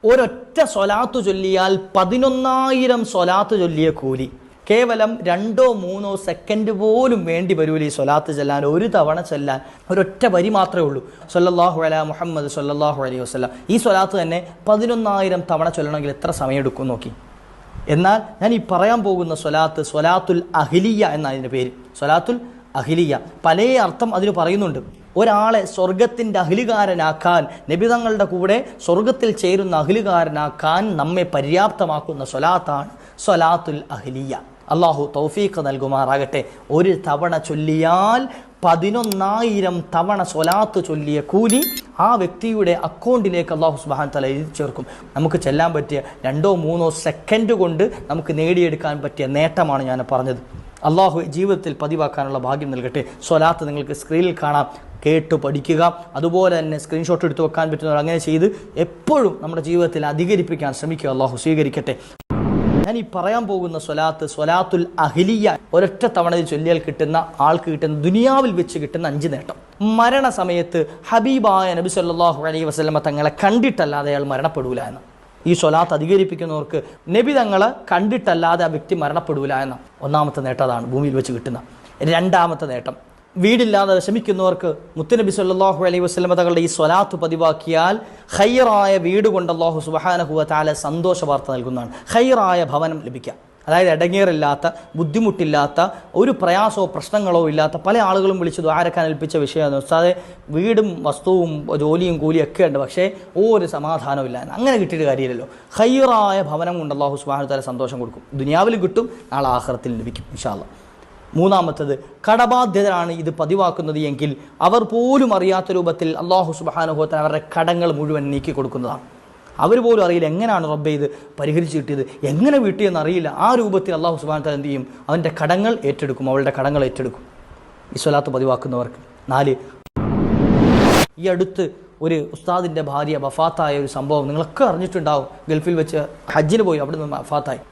ഒരൊറ്റ സ്വലാത്ത് ചൊല്ലിയാൽ 11,000 സ്വലാത്ത് ചൊല്ലിയ കൂലി. കേവലം 2-3 സെക്കൻഡ് പോലും വേണ്ടി വരൂല ഈ സ്വലാത്ത് ചെല്ലാൻ. ഒരു തവണ ചെല്ലാൻ ഒരൊറ്റ വരി മാത്രമേ ഉള്ളൂ, സ്വല്ലല്ലാഹു അലാ മുഹമ്മദ് സ്വല്ലല്ലാഹു അലൈഹി വസല്ലം. ഈ സ്വലാത്ത് തന്നെ 11,000 തവണ ചൊല്ലണമെങ്കിൽ എത്ര സമയം എടുക്കും നോക്കി. എന്നാൽ ഞാൻ ഈ പറയാൻ പോകുന്ന സ്വലാത്ത് സ്വലാത്തുൽ അഹ്ലിയ എന്നതിൻ്റെ പേര്. സ്വലാത്തുൽ അഹ്ലിയ പല അർത്ഥം അതിന് പറയുന്നുണ്ട്. ഒരാളെ സ്വർഗത്തിൻ്റെ അഹ്ലുകാരനാക്കാൻ, നബിതങ്ങളുടെ കൂടെ സ്വർഗത്തിൽ ചേരുന്ന അഹ്ലുകാരനാക്കാൻ നമ്മെ പര്യാപ്തമാക്കുന്ന സ്വലാത്താണ് സ്വലാത്തുൽ അഹ്ലിയ. അള്ളാഹു തൗഫീഖ് നൽകുമാറാകട്ടെ. ഒരു തവണ ചൊല്ലിയാൽ 11,000 തവണ സ്വലാത്ത് ചൊല്ലിയ കൂലി ആ വ്യക്തിയുടെ അക്കൗണ്ടിലേക്ക് അള്ളാഹു സുബ്ഹാനഹു വ തആല എഴുതി ചേർക്കും. നമുക്ക് ചെല്ലാൻ പറ്റിയ 2-3 സെക്കൻഡ് കൊണ്ട് നമുക്ക് നേടിയെടുക്കാൻ പറ്റിയ നേട്ടമാണ് ഞാൻ പറഞ്ഞത്. അള്ളാഹു ജീവിതത്തിൽ പതിവാക്കാനുള്ള ഭാഗ്യം നൽകട്ടെ. സ്വലാത്ത് നിങ്ങൾക്ക് സ്ക്രീനിൽ കാണാം, കേട്ടു പഠിക്കുക. അതുപോലെ തന്നെ സ്ക്രീൻഷോട്ട് എടുത്ത് വെക്കാൻ പറ്റുന്നവർ അങ്ങനെ ചെയ്ത് എപ്പോഴും നമ്മുടെ ജീവിതത്തിൽ അധികരിപ്പിക്കാൻ ശ്രമിക്കുക. അള്ളാഹു സ്വീകരിക്കട്ടെ. ഞാൻ ഈ പറയാൻ പോകുന്ന സ്വലാത്ത് സ്വലാത്തുൽ അഹ്ലിയ ഒരൊറ്റ തവണ ചൊല്ലിയാൽ കിട്ടുന്ന ആൾക്ക് കിട്ടുന്ന, ദുനിയാവിൽ വെച്ച് കിട്ടുന്ന 5 നേട്ടം. മരണസമയത്ത് ഹബീബായ നബി സല്ലല്ലാഹു അലൈഹി വസല്ലമ തങ്ങളെ കണ്ടിട്ടല്ലാതെ അയാൾ മരണപ്പെടൂല എന്ന്. ഈ സ്വലാത്ത് അധികരിപ്പിക്കുന്നവർക്ക് നബി തങ്ങളെ കണ്ടിട്ടല്ലാതെ ആ വ്യക്തി മരണപ്പെടൂല എന്ന ഒന്നാമത്തെ നേട്ടം അതാണ് ഭൂമിയിൽ വെച്ച് കിട്ടുന്ന. രണ്ടാമത്തെ നേട്ടം, വീടില്ലാതെ വിഷമിക്കുന്നവർക്ക് മുത്തുനബി സല്ലല്ലാഹു അലൈഹി വസല്ലമ തങ്ങളുടെ ഈ സ്വലാത്ത് പതിവാക്കിയാൽ ഖൈറായ വീട് കൊണ്ട് അല്ലാഹു സുബ്ഹാനഹു വ തആല സന്തോഷ വാർത്ത നൽകുന്നതാണ്. ഖൈറായ ഭവനം ലഭിക്കുക, അതായത് ഇടങ്ങേറില്ലാത്ത, ബുദ്ധിമുട്ടില്ലാത്ത, ഒരു പ്രയാസമോ പ്രശ്നങ്ങളോ ഇല്ലാത്ത. പല ആളുകളും വിളിച്ച് ദ്വാരക്കാൻ ഏൽപ്പിച്ച വിഷയമാണ്, ഉസ്താദെ വീടും വസ്തുവും ജോലിയും കൂലിയും ഒക്കെ ഉണ്ട്, പക്ഷേ ഒരു സമാധാനവും ഇല്ല. അങ്ങനെ കിട്ടിയിട്ട് കാര്യമില്ലല്ലോ. ഖൈറായ ഭവനം കൊണ്ട് അല്ലാഹു സുബ്ഹാനഹു വ തആല സന്തോഷം കൊടുക്കും. ദുനിയാവിലും കിട്ടും, നാളെ ആഖിറത്തിൽ ലഭിക്കും ഇൻഷാ അല്ലാഹ്. മൂന്നാമത്തത്, കടബാധ്യതരാണ് ഇത് പതിവാക്കുന്നത് എങ്കിൽ അവർ പോലും അറിയാത്ത രൂപത്തിൽ അല്ലാഹു സുബ്ഹാനഹു വ തആല അവരുടെ കടങ്ങൾ മുഴുവൻ നീക്കി കൊടുക്കുന്നതാണ്. അവർ പോലും അറിയില്ല എങ്ങനെയാണ് റബ്ബേ ഇത് പരിഹരിച്ച് കിട്ടിയത്, എങ്ങനെ വീട്ടിയെന്ന് അറിയില്ല. ആ രൂപത്തിൽ അല്ലാഹു സുബ്ഹാനഹു വ തആല എന്ത് ചെയ്യും? അവൻ്റെ കടങ്ങൾ ഏറ്റെടുക്കും, അവളുടെ കടങ്ങൾ ഏറ്റെടുക്കും ഈ സ്വലാത്ത് പതിവാക്കുന്നവർക്ക്. 4, ഈ അടുത്ത് ഒരു ഉസ്താദിൻ്റെ ഭാര്യ വഫാത്തായ ഒരു സംഭവം നിങ്ങളൊക്കെ അറിഞ്ഞിട്ടുണ്ടാവും. ഗൾഫിൽ വെച്ച് ഹജ്ജിന് പോയി, അവിടെ നിന്ന് വഫാത്തായി.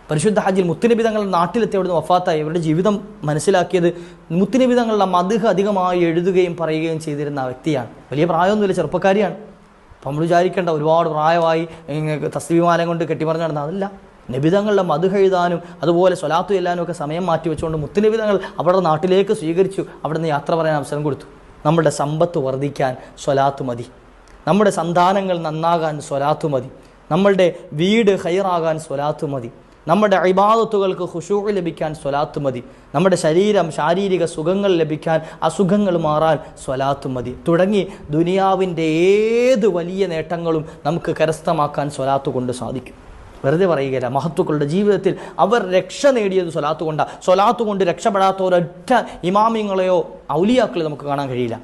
പരിശുദ്ധ ഹജ്ജിൽ മുത്തുനബി തങ്ങളുടെ നാട്ടിലെത്തി അവിടുന്ന് വഫാത്തായി. അവരുടെ ജീവിതം മനസ്സിലാക്കിയത് മുത്തുനബി തങ്ങളുടെ മദ്ഹ് അധികമായി എഴുതുകയും പറയുകയും ചെയ്തിരുന്ന വ്യക്തിയാണ്. വലിയ പ്രായമൊന്നുമില്ല, ചെറുപ്പക്കാരിയാണ്. അപ്പം നമ്മൾ വിചാരിക്കേണ്ട ഒരുപാട് പ്രായമായി തസ്ബീഹ് കൊണ്ട് കെട്ടിമറിഞ്ഞ് നടന്ന അതല്ല. നബിതങ്ങളുടെ മദ്ഹ് എഴുതാനും അതുപോലെ സ്വലാത്തു ചെല്ലാനും ഒക്കെ സമയം മാറ്റി വെച്ചുകൊണ്ട് മുത്തുനബിതങ്ങൾ അവരുടെ നാട്ടിലേക്ക് സ്വീകരിച്ചു. അവിടെ നിന്ന് യാത്ര പറയാൻ അവസരം കൊടുത്തു. നമ്മുടെ സമ്പത്ത് വർദ്ധിക്കാൻ സ്വലാത്ത് മതി, നമ്മുടെ സന്താനങ്ങൾ നന്നാകാൻ സ്വലാത്ത് മതി, നമ്മളുടെ വീട് ഖൈറാകാൻ സ്വലാത്ത് മതി, നമ്മുടെ ഇബാദത്തുകൾക്ക് ഖുശൂഅ് ലഭിക്കാൻ സ്വലാത്ത് മതി, നമ്മുടെ ശരീരം ശാരീരിക സുഖങ്ങൾ ലഭിക്കാൻ, അസുഖങ്ങൾ മാറാൻ സ്വലാത്ത് മതി, തുടങ്ങി ദുനിയാവിൻ്റെ ഏത് വലിയ നേട്ടങ്ങളും നമുക്ക് കരസ്ഥമാക്കാൻ സ്വലാത്ത് കൊണ്ട് സാധിക്കും. വെറുതെ പറയുകയില്ല. മഹത്തുക്കളുടെ ജീവിതത്തിൽ അവർ രക്ഷ നേടിയത് സ്വലാത്ത് കൊണ്ടാണ്. സ്വലാത്ത് കൊണ്ട് രക്ഷപ്പെടാത്ത ഒരൊറ്റ ഇമാമിങ്ങളെയോ ഔലിയാക്കളെയോ നമുക്ക് കാണാൻ കഴിയില്ല.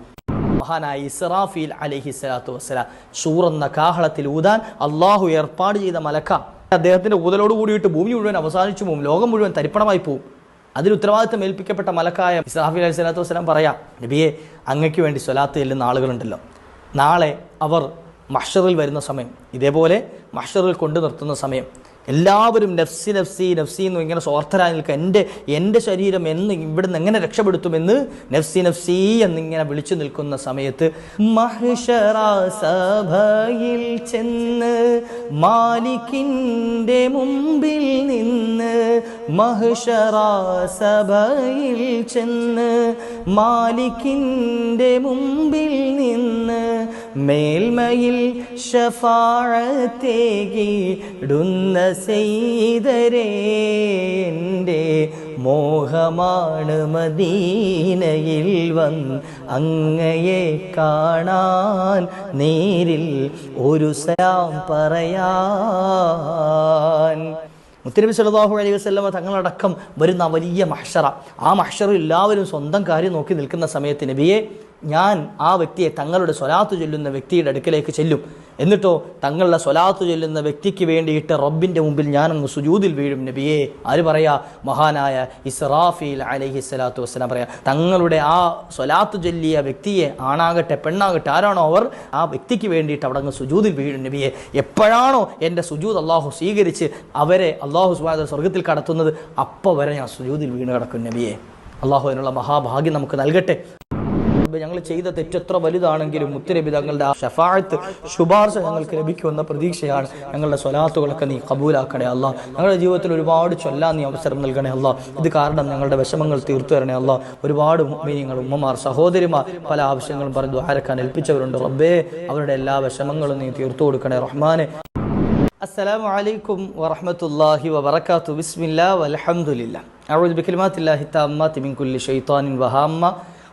മഹാനായ ഇസ്റാഫീൽ അലൈഹി സ്വലാത്തു വസ്സലാം സൂറെന്ന കാഹളത്തിൽ ഊതാൻ അള്ളാഹു ഏർപ്പാട് ചെയ്ത മലക്ക. അദ്ദേഹത്തിൻ്റെ ഊതലോട് കൂടിയിട്ട് ഭൂമി മുഴുവൻ അവസാനിച്ചു പോകും, ലോകം മുഴുവൻ തരിപ്പണമായി പോകും. അതിന് ഉത്തരവാദിത്തം ഏൽപ്പിക്കപ്പെട്ട മലക്കായ ഇസ്റാഫീൽ അലൈഹി സ്വലാത്തു വസ്സലാം പറയാം, നബിയെ അങ്ങയ്ക്ക് വേണ്ടി സ്വലാത്ത് ചെല്ലുന്ന ആളുകളുണ്ടല്ലോ, നാളെ അവർ മഹ്ശറിൽ വരുന്ന സമയം, ഇതേപോലെ മഹ്ശറിൽ കൊണ്ടു നിർത്തുന്ന സമയം എല്ലാവരും നഫ്സി നഫ്സി നഫ്സി എന്ന് ഇങ്ങനെ സ്വാർത്ഥരായി നിൽക്കുക. എൻ്റെ ശരീരം എന്ന് ഇവിടുന്ന് എങ്ങനെ രക്ഷപ്പെടുത്തുമെന്ന് നഫ്സി നഫ്സി എന്നിങ്ങനെ വിളിച്ചു നിൽക്കുന്ന സമയത്ത് മഹ്ശറ സഭയിൽ ചെന്ന് മാലിക്കിൻ്റെ മുമ്പിൽ നിന്ന്, മഹ്ശറ സഭയിൽ ചെന്ന് മാലിക്കിൻ്റെ മുമ്പിൽ നിന്ന് മേൽമയിൽ ശഫാഅത്തേകിടുന്ന സെയ്തരേ എൻ്റെ മോഹമാണ് മദീനയിൽ വന്ന് അങ്ങയെ കാണാൻ, നേരിൽ ഒരു സലാം പറയാൻ. മുത്തുനബി സല്ലല്ലാഹു അലൈഹി വസല്ലമ തങ്ങളടക്കം വരുന്ന വലിയ മഹ്ശറ, ആ മഹ്ശറിൽ എല്ലാവരും സ്വന്തം കാര്യം നോക്കി നിൽക്കുന്ന സമയത്ത് നബിയെ ഞാൻ ആ വ്യക്തിയെ, തങ്ങളുടെ സ്വലാത്ത് ചൊല്ലുന്ന വ്യക്തിയുടെ അടുക്കലേക്ക് ചെല്ലും, എന്നിട്ടോ തങ്ങളുടെ സ്വലാത്ത് ചൊല്ലുന്ന വ്യക്തിക്ക് വേണ്ടിയിട്ട് റബ്ബിൻ്റെ മുമ്പിൽ ഞാനങ്ങ് സുജൂദിൽ വീഴും നബിയെ. ആര് പറയാ? മഹാനായ ഇസ്റാഫീൽ അലൈഹി സ്വലാത്തു വസ്സലാം പറയാ, തങ്ങളുടെ ആ സ്വലാത്ത് ചൊല്ലിയ വ്യക്തിയെ, ആണാകട്ടെ പെണ്ണാകട്ടെ ആരാണോ അവർ, ആ വ്യക്തിക്ക് വേണ്ടിയിട്ട് അവിടെ അങ്ങ് സുജൂദിൽ വീഴും നബിയെ. എപ്പോഴാണോ എൻ്റെ സുജൂദ് അള്ളാഹു സ്വീകരിച്ച് അവരെ അള്ളാഹു സുബ്ഹാനഹു വ തആല സ്വർഗ്ഗത്തിൽ കടത്തുന്നത്, അപ്പോൾ വരെ ഞാൻ സുജൂദിൽ വീണ് കിടക്കും നബിയെ. അള്ളാഹു അതിനുള്ള മഹാഭാഗ്യം നമുക്ക് നൽകട്ടെ. റബ്ബേ ഞങ്ങൾ ചെയ്ത തെറ്റെത്ര വലുതാണെങ്കിലും മുത്തുനബി തങ്ങളുടെ ആ ഷഫാഅത്ത് ശുപാർശ ഞങ്ങൾക്ക് ലഭിക്കുമെന്ന പ്രതീക്ഷയാണ്. ഞങ്ങളുടെ സ്വലാത്തുകളൊക്കെ നീ കബൂലാക്കണേ അല്ലാ. ഞങ്ങളുടെ ജീവിതത്തിൽ ഒരുപാട് ചൊല്ലാൻ നീ അവസരം നൽകണേ അല്ലാ. ഇത് കാരണം ഞങ്ങളുടെ വിഷമങ്ങൾ തീർത്തു തരണേ അല്ലാ. ഒരുപാട് മുഅ്മിനീങ്ങൾ, ഉമ്മമാർ, സഹോദരിമാർ പല ആവശ്യങ്ങളും പറഞ്ഞ് ദുആരക്കാൻ ഏൽപ്പിച്ചവരുണ്ട്. റബ്ബേ അവരുടെ എല്ലാ വിഷമങ്ങളും നീ തീർത്തു കൊടുക്കണേ റഹ്മാനെ. അസ്സലാമു അലൈക്കും വറഹ്മത്തുള്ളാഹി വബറകാതുഹു. ബിസ്മില്ലാഹി വൽഹംദുലില്ലാഹ്. അഊദു ബികലിമാത്തില്ലാഹി തമ്മാത്തി മിൻ കുല്ലി ശൈത്വാനിൻ വഹാമ്മ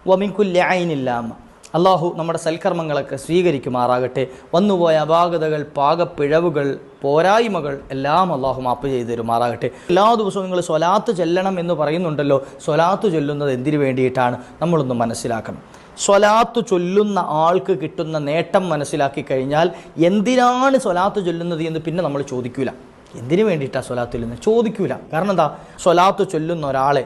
വമിൻ കുല്ലി ഐനിൻ ലാമ്മ. അള്ളാഹു നമ്മുടെ സൽക്കർമ്മങ്ങളൊക്കെ സ്വീകരിക്കുമാറാകട്ടെ. വന്നുപോയ അപാകതകൾ, പാകപ്പിഴവുകൾ, പോരായ്മകൾ എല്ലാം അള്ളാഹു മാപ്പ് ചെയ്ത് തരുമാറാകട്ടെ. എല്ലാ ദിവസവും നിങ്ങൾ സ്വലാത്ത് ചൊല്ലണം എന്ന് പറയുന്നുണ്ടല്ലോ. സ്വലാത്ത് ചൊല്ലുന്നത് എന്തിനു വേണ്ടിയിട്ടാണ് നമ്മളൊന്ന് മനസ്സിലാക്കണം. സ്വലാത്ത് ചൊല്ലുന്ന ആൾക്ക് കിട്ടുന്ന നേട്ടം മനസ്സിലാക്കി കഴിഞ്ഞാൽ എന്തിനാണ് സ്വലാത്ത് ചൊല്ലുന്നത് എന്ന് പിന്നെ നമ്മൾ ചോദിക്കൂല. എന്തിനു വേണ്ടിയിട്ടാണ് സ്വലാത്ത് ചൊല്ലുന്നത് ചോദിക്കൂല. കാരണം എന്താ, സ്വലാത്ത് ചൊല്ലുന്ന ഒരാളെ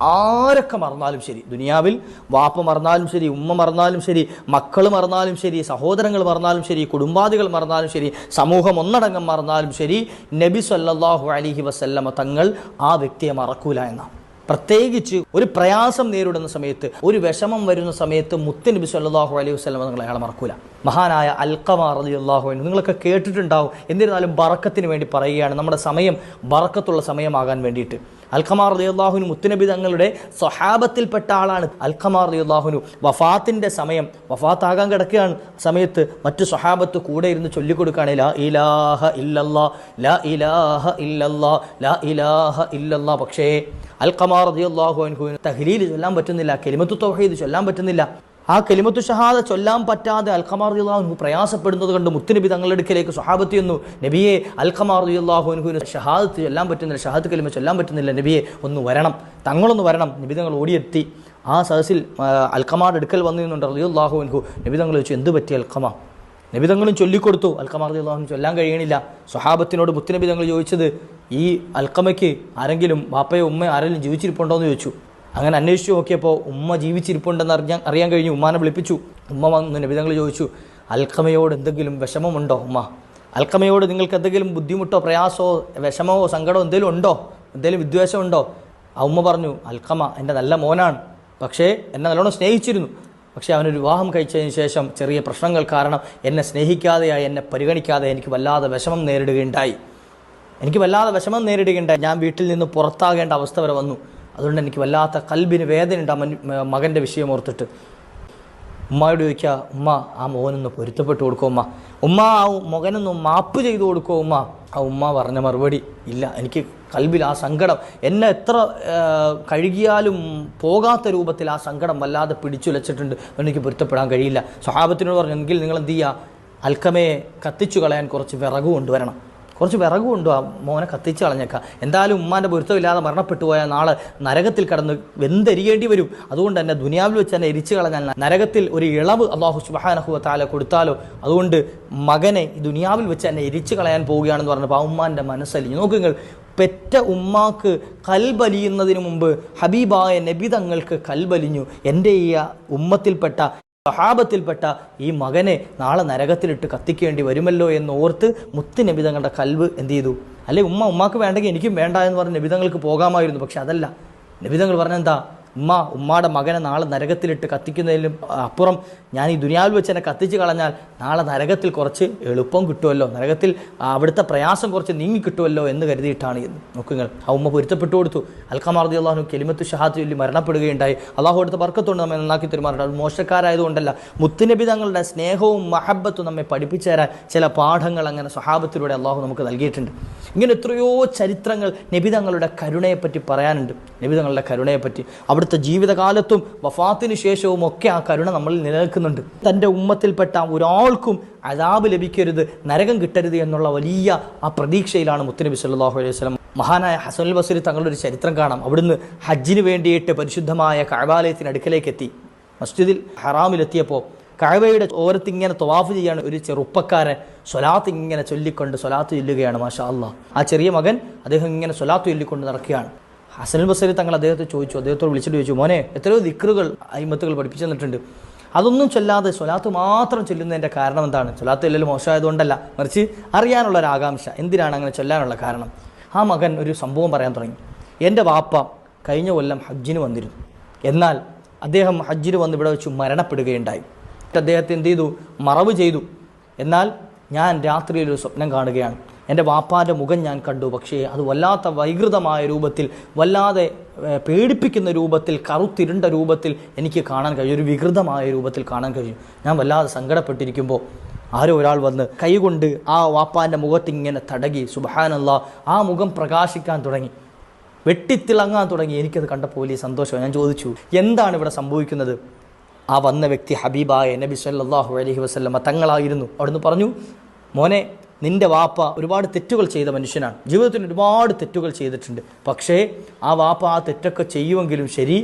ആരൊക്കെ മറന്നാലും ശരി, ദുനിയാവിൽ വാപ്പ മറന്നാലും ശരി, ഉമ്മ മറന്നാലും ശരി, മക്കൾ മറന്നാലും ശരി, സഹോദരങ്ങൾ മറന്നാലും ശരി, കുടുംബാദികൾ മറന്നാലും ശരി, സമൂഹം ഒന്നടങ്കം മറന്നാലും ശരി, നബി സല്ലല്ലാഹു അലൈഹി വസല്ലമ തങ്ങൾ ആ വ്യക്തിയെ മറക്കൂല എന്നാണ്. പ്രത്യേകിച്ച് ഒരു പ്രയാസം നേരിടുന്ന സമയത്ത്, ഒരു വിഷമം വരുന്ന സമയത്ത് മുത്തുനബി സല്ലല്ലാഹു അലൈഹി വസല്ലമ തങ്ങൾ അയാളെ മറക്കൂല. മഹാനായ അൽഖമ റളിയല്ലാഹു അൻഹു നിങ്ങളൊക്കെ കേട്ടിട്ടുണ്ടാവും. എന്നിരുന്നാലും ബറക്കത്തിന് വേണ്ടി പറയുകയാണ്. നമ്മുടെ സമയം ബറക്കത്തുള്ള സമയമാകാൻ വേണ്ടിയിട്ട്. അൽഖമ റളിയല്ലാഹു അൻഹു മുത്തുനബി തങ്ങളുടെ സ്വഹാബത്തിൽപ്പെട്ട ആളാണ്. അൽഖമ റളിയല്ലാഹു അൻഹു വഫാത്തിൻ്റെ സമയം, വഫാത്താകാൻ കിടക്കുകയാണ് സമയത്ത് മറ്റു സ്വഹാബത്ത് കൂടെ ഇരുന്ന് ചൊല്ലിക്കൊടുക്കുകയാണ്, ലാ ഇലാഹ ഇല്ലല്ലാഹ്, ലാ ഇലാഹ ഇല്ലല്ലാഹ്, ലാ ഇലാഹ ഇല്ലല്ലാഹ്. പക്ഷേ അൽഖമ റളിയല്ലാഹു അൻഹുവിന് തഹ്ലീൽ ചൊല്ലാൻ പറ്റുന്നില്ല, കലിമത്തു തൗഹീദ് ചൊല്ലാൻ പറ്റുന്നില്ല. ആ കലിമത്തു ഷഹാദ ചൊല്ലാൻ പറ്റാതെ അൽഖമ റളിയല്ലാഹു അൻഹു പ്രയാസപ്പെടുന്നത് കണ്ട് മുത്തുനബി തങ്ങളുടെ അടുക്കലേക്ക് സ്വഹാബത്ത് ചെന്നു. നബിയെ, അൽഖമ റളിയല്ലാഹു അൻഹുവിന് ഷഹാദത്ത് ചൊല്ലാൻ പറ്റുന്നില്ല, ഷഹാദത്ത് കലിമ ചൊല്ലാൻ പറ്റുന്നില്ല, നബിയെ ഒന്ന് വരണം, തങ്ങളൊന്ന് വരണം. നബി തങ്ങൾ ഓടിയെത്തി. ആ സദസ്സിൽ അൽഖമാരുടെ അടുക്കൽ വന്നു നിന്നുണ്ട് റളിയല്ലാഹു അൻഹു. നബി തങ്ങൾ ചോദിച്ചു, എന്ത് പറ്റി അൽഖമ? നബി തങ്ങളും ചൊല്ലിക്കൊടുത്തു. അൽഖമ റളിയല്ലാഹു അൻഹു ചൊല്ലാൻ കഴിയണില്ല. സ്വഹാബത്തിനോട് മുത്തുനബി തങ്ങൾ ചോദിച്ചത്, ഈ അൽഖമയ്ക്ക് ആരെങ്കിലും വാപ്പയോ ഉമ്മയോ ആരെങ്കിലും ജീവിച്ചിരിപ്പുണ്ടോ എന്ന് ചോദിച്ചു. അങ്ങനെ അന്വേഷിച്ചു നോക്കിയപ്പോൾ ഉമ്മ ജീവിച്ചിരിപ്പുണ്ടെന്ന് അറിയാൻ കഴിഞ്ഞു. ഉമ്മാനെ വിളിപ്പിച്ചു. ഉമ്മ വന്ന് നബി തങ്ങൾ ചോദിച്ചു, അൽഖമയോട് എന്തെങ്കിലും വിഷമമുണ്ടോ ഉമ്മ? അൽഖമയോട് നിങ്ങൾക്ക് എന്തെങ്കിലും ബുദ്ധിമുട്ടോ പ്രയാസമോ വിഷമമോ സങ്കടമോ എന്തെങ്കിലും ഉണ്ടോ? എന്തെങ്കിലും വിദ്വേഷമുണ്ടോ? ആ ഉമ്മ പറഞ്ഞു, അൽഖമ എൻ്റെ നല്ല മോനാണ്, പക്ഷേ എന്നെ നല്ലോണം സ്നേഹിച്ചിരുന്നു. പക്ഷേ അവനൊരു വിവാഹം കഴിച്ചതിന് ശേഷം ചെറിയ പ്രശ്നങ്ങൾ കാരണം എന്നെ സ്നേഹിക്കാതെയായി, എന്നെ പരിഗണിക്കാതെ എനിക്ക് വല്ലാതെ വിഷമം നേരിടുകയുണ്ടായി. ഞാൻ വീട്ടിൽ നിന്ന് പുറത്താകേണ്ട അവസ്ഥ വരെ വന്നു. അതുകൊണ്ട് എനിക്ക് വല്ലാത്ത കൽബിന് വേദനയുണ്ട് മകൻ്റെ വിഷയം ഓർത്തിട്ട്. ഉമ്മയോട് ചോദിക്കുക, ഉമ്മ ആ മോനൊന്ന് പൊരുത്തപ്പെട്ട് കൊടുക്കുമോ ഉമ്മ? ഉമ്മ ആ മകനൊന്ന് മാപ്പ് ചെയ്തു കൊടുക്കുമോ ഉമ്മ? ആ ഉമ്മ പറഞ്ഞ മറുപടി, ഇല്ല, എനിക്ക് കൽബിൽ ആ സങ്കടം എന്നെ എത്ര കഴുകിയാലും പോകാത്ത രൂപത്തിൽ ആ സങ്കടം വല്ലാതെ പിടിച്ചുലച്ചിട്ടുണ്ട്, എനിക്ക് പൊരുത്തപ്പെടാൻ കഴിയില്ല. സ്വഹാബത്തിനോട് പറഞ്ഞു, എങ്കിൽ നിങ്ങൾ എന്ത് ചെയ്യുക, അൽഖമയെ കത്തിച്ചു കളയാൻ കുറച്ച് വിറക് കൊണ്ടുവരണം. കുറച്ച് വിറക് കൊണ്ടു ആ മോനെ കത്തിച്ച് കളഞ്ഞേക്കാം. എന്തായാലും ഉമ്മാൻ്റെ പൊരുത്തമില്ലാതെ മരണപ്പെട്ടു പോയാൽ നാളെ നരകത്തിൽ കടന്ന് വെന്തെരിയേണ്ടി വരും. അതുകൊണ്ട് തന്നെ ദുനിയാവിൽ വെച്ച് തന്നെ എരിച്ചു കളഞ്ഞാൽ നരകത്തിൽ ഒരു ഇളവ് അല്ലാഹു സുബ്ഹാനഹു വ തആല കൊടുത്താലോ, അതുകൊണ്ട് മകനെ ഈ ദുനിയാവിൽ വെച്ച് തന്നെ എരിച്ചു കളയാൻ പോവുകയാണെന്ന് പറഞ്ഞപ്പോൾ ആ ഉമ്മാൻ്റെ മനസ്സലിഞ്ഞു. നോക്കുങ്ങൾ, പെറ്റ ഉമ്മാക്ക് കൽബലിയുന്നതിന് മുമ്പ് ഹബീബായ നബി തങ്ങൾക്ക് കൽബലിഞ്ഞു. എൻ്റെ ഈ ഉമ്മത്തിൽപ്പെട്ട സഹാബത്തിൽപ്പെട്ട ഈ മകനെ നാളെ നരകത്തിലിട്ട് കത്തിക്കേണ്ടി വരുമല്ലോ എന്നോർത്ത് മുത്ത് നബി തങ്ങളുടെ കൽബ് എന്ത് ചെയ്തു? അല്ലെ ഉമ്മാക്ക് വേണ്ടെങ്കിൽ എനിക്കും വേണ്ട എന്ന് പറഞ്ഞ് നബി തങ്ങൾക്ക് പോകാമായിരുന്നു. പക്ഷെ അതല്ല, നബി തങ്ങൾ പറഞ്ഞെന്താ, ഉമ്മയുടെ മകനെ നാളെ നരകത്തിലിട്ട് കത്തിക്കുന്നതിലും അപ്പുറം ഞാൻ ഈ ദുനിയാവിൽ വെച്ച് എന്നെ കത്തിച്ച് കളഞ്ഞാൽ നാളെ നരകത്തിൽ കുറച്ച് എളുപ്പം കിട്ടുമല്ലോ, നരകത്തിൽ അവിടുത്തെ പ്രയാസം കുറച്ച് നീങ്ങി കിട്ടുമല്ലോ എന്ന് കരുതിയിട്ടാണ് എന്ന്. നോക്കുങ്ങൾ, ആ ഉമ്മ പൊരുത്തപ്പെട്ടു കൊടുത്തു. അൽഖമ റളിയല്ലാഹു അൻഹു കലിമത്തു ഷഹാദത്ത് ചൊല്ലി മരണപ്പെടുകയുണ്ടായി. അള്ളാഹു അടുത്ത ബർക്കത്തുകൊണ്ട് നമ്മെ നന്നാക്കി തരുമാറുണ്ട്. അത് മോശക്കാരായതുകൊണ്ടല്ല, മുത്തുനബി തങ്ങളുടെ സ്നേഹവും മഹബത്തും നമ്മെ പഠിപ്പിച്ചു തരാൻ ചില പാഠങ്ങൾ അങ്ങനെ സ്വഹാബത്തിലൂടെ അള്ളാഹു നമുക്ക് നൽകിയിട്ടുണ്ട്. ഇങ്ങനെ എത്രയോ ചരിത്രങ്ങൾ നബി തങ്ങളുടെ കരുണയെപ്പറ്റി പറയാനുണ്ട്. നബി തങ്ങളുടെ കരുണയെപ്പറ്റി അവിടുത്തെ ജീവിതകാലത്തും വഫാത്തിന് ശേഷവും ഒക്കെ ആ കരുണ നമ്മളിൽ നിലനിൽക്കുന്നുണ്ട്. തൻ്റെ ഉമ്മത്തിൽപ്പെട്ട ഒരാൾക്കും അദാബ് ലഭിക്കരുത്, നരകം കിട്ടരുത് എന്നുള്ള വലിയ ആ പ്രതീക്ഷയിലാണ് മുത്തുനബി സല്ലല്ലാഹു അലൈഹി വസല്ലം. മഹാനായ ഹസനുൽ ബസ്രി തങ്ങളുടെ ഒരു ചരിത്രം കാണാം. അവിടുന്ന് ഹജ്ജിന് വേണ്ടിയിട്ട് പരിശുദ്ധമായ കഅബാലയത്തിന് അടുക്കലേക്ക് എത്തി. മസ്ജിദിൽ ഹറാമിലെത്തിയപ്പോൾ കഅബയുടെ ഓരത്തിങ്ങനെ തവാഫ് ചെയ്യാണ് ഒരു ചെറുപ്പക്കാരൻ സ്വലാത്ത് ഇങ്ങനെ ചൊല്ലിക്കൊണ്ട് സ്വലാത്ത് ചൊല്ലുകയാണ്. മാഷാ അല്ലാഹ്. ആ ചെറിയ മകൻ അദ്ദേഹം ഇങ്ങനെ സ്വലാത്ത് ചൊല്ലിക്കൊണ്ട് നടക്കുകയാണ്. ഹസനുൽ ബസ്രി തങ്ങൾ അദ്ദേഹത്തോട് വിളിച്ചിട്ട് ചോദിച്ചു, മോനെ, എത്രയോ ദിക്റുകൾ അയിമത്തുകൾ പഠിപ്പിച്ചു തന്നിട്ടുണ്ട്, അതൊന്നും ചൊല്ലാതെ സ്വലാത്ത് മാത്രം ചൊല്ലുന്നതിൻ്റെ കാരണം എന്താണ്? സ്വലാത്ത് എല്ലാം മോശമായതുകൊണ്ടല്ല, മറിച്ച് അറിയാനുള്ളൊരു ആകാംക്ഷ, എന്തിനാണ് അങ്ങനെ ചൊല്ലാനുള്ള കാരണം? ആ മകൻ ഒരു സംഭവം പറയാൻ തുടങ്ങി. എൻ്റെ വാപ്പ കഴിഞ്ഞ കൊല്ലം ഹജ്ജിന് വന്നിരുന്നു, എന്നാൽ അദ്ദേഹം ഹജ്ജിന് വന്ന് ഇവിടെ വെച്ച് മരണപ്പെടുകയുണ്ടായി. അദ്ദേഹത്തെ എന്ത് ചെയ്തു? മറവ് ചെയ്തു. എന്നാൽ ഞാൻ രാത്രിയിലൊരു സ്വപ്നം കാണുകയാണ്. എൻ്റെ വാപ്പാൻ്റെ മുഖം ഞാൻ കണ്ടു. പക്ഷേ അത് വല്ലാത്ത വൈകൃതമായ രൂപത്തിൽ, വല്ലാതെ പേടിപ്പിക്കുന്ന രൂപത്തിൽ, കറുത്തിരുണ്ട രൂപത്തിൽ എനിക്ക് കാണാൻ കഴിയും. ഒരു വികൃതമായ രൂപത്തിൽ കാണാൻ കഴിയും. ഞാൻ വല്ലാതെ സങ്കടപ്പെട്ടിരിക്കുമ്പോൾ ആരോ ഒരാൾ വന്ന് കൈകൊണ്ട് ആ വാപ്പാൻ്റെ മുഖത്തിങ്ങനെ തടകി. സുബ്ഹാനല്ലാഹ്, ആ മുഖം പ്രകാശിക്കാൻ തുടങ്ങി, വെട്ടിത്തിളങ്ങാൻ തുടങ്ങി. എനിക്കത് കണ്ടപ്പോൾ വലിയ സന്തോഷം. ഞാൻ ചോദിച്ചു, എന്താണ് ഇവിടെ സംഭവിക്കുന്നത്? ആ വന്ന വ്യക്തി ഹബീബായ നബി സല്ലല്ലാഹു അലൈഹി വസല്ലമ തങ്ങളായിരുന്നു. അവിടുന്ന് പറഞ്ഞു, മോനെ, നിൻ്റെ വാപ്പ ഒരുപാട് തെറ്റുകൾ ചെയ്ത മനുഷ്യനാണ്, ജീവിതത്തിൽ ഒരുപാട് തെറ്റുകൾ ചെയ്തിട്ടുണ്ട്. പക്ഷേ ആ വാപ്പ ആ തെറ്റൊക്കെ ചെയ്യുമെങ്കിലും ശരി,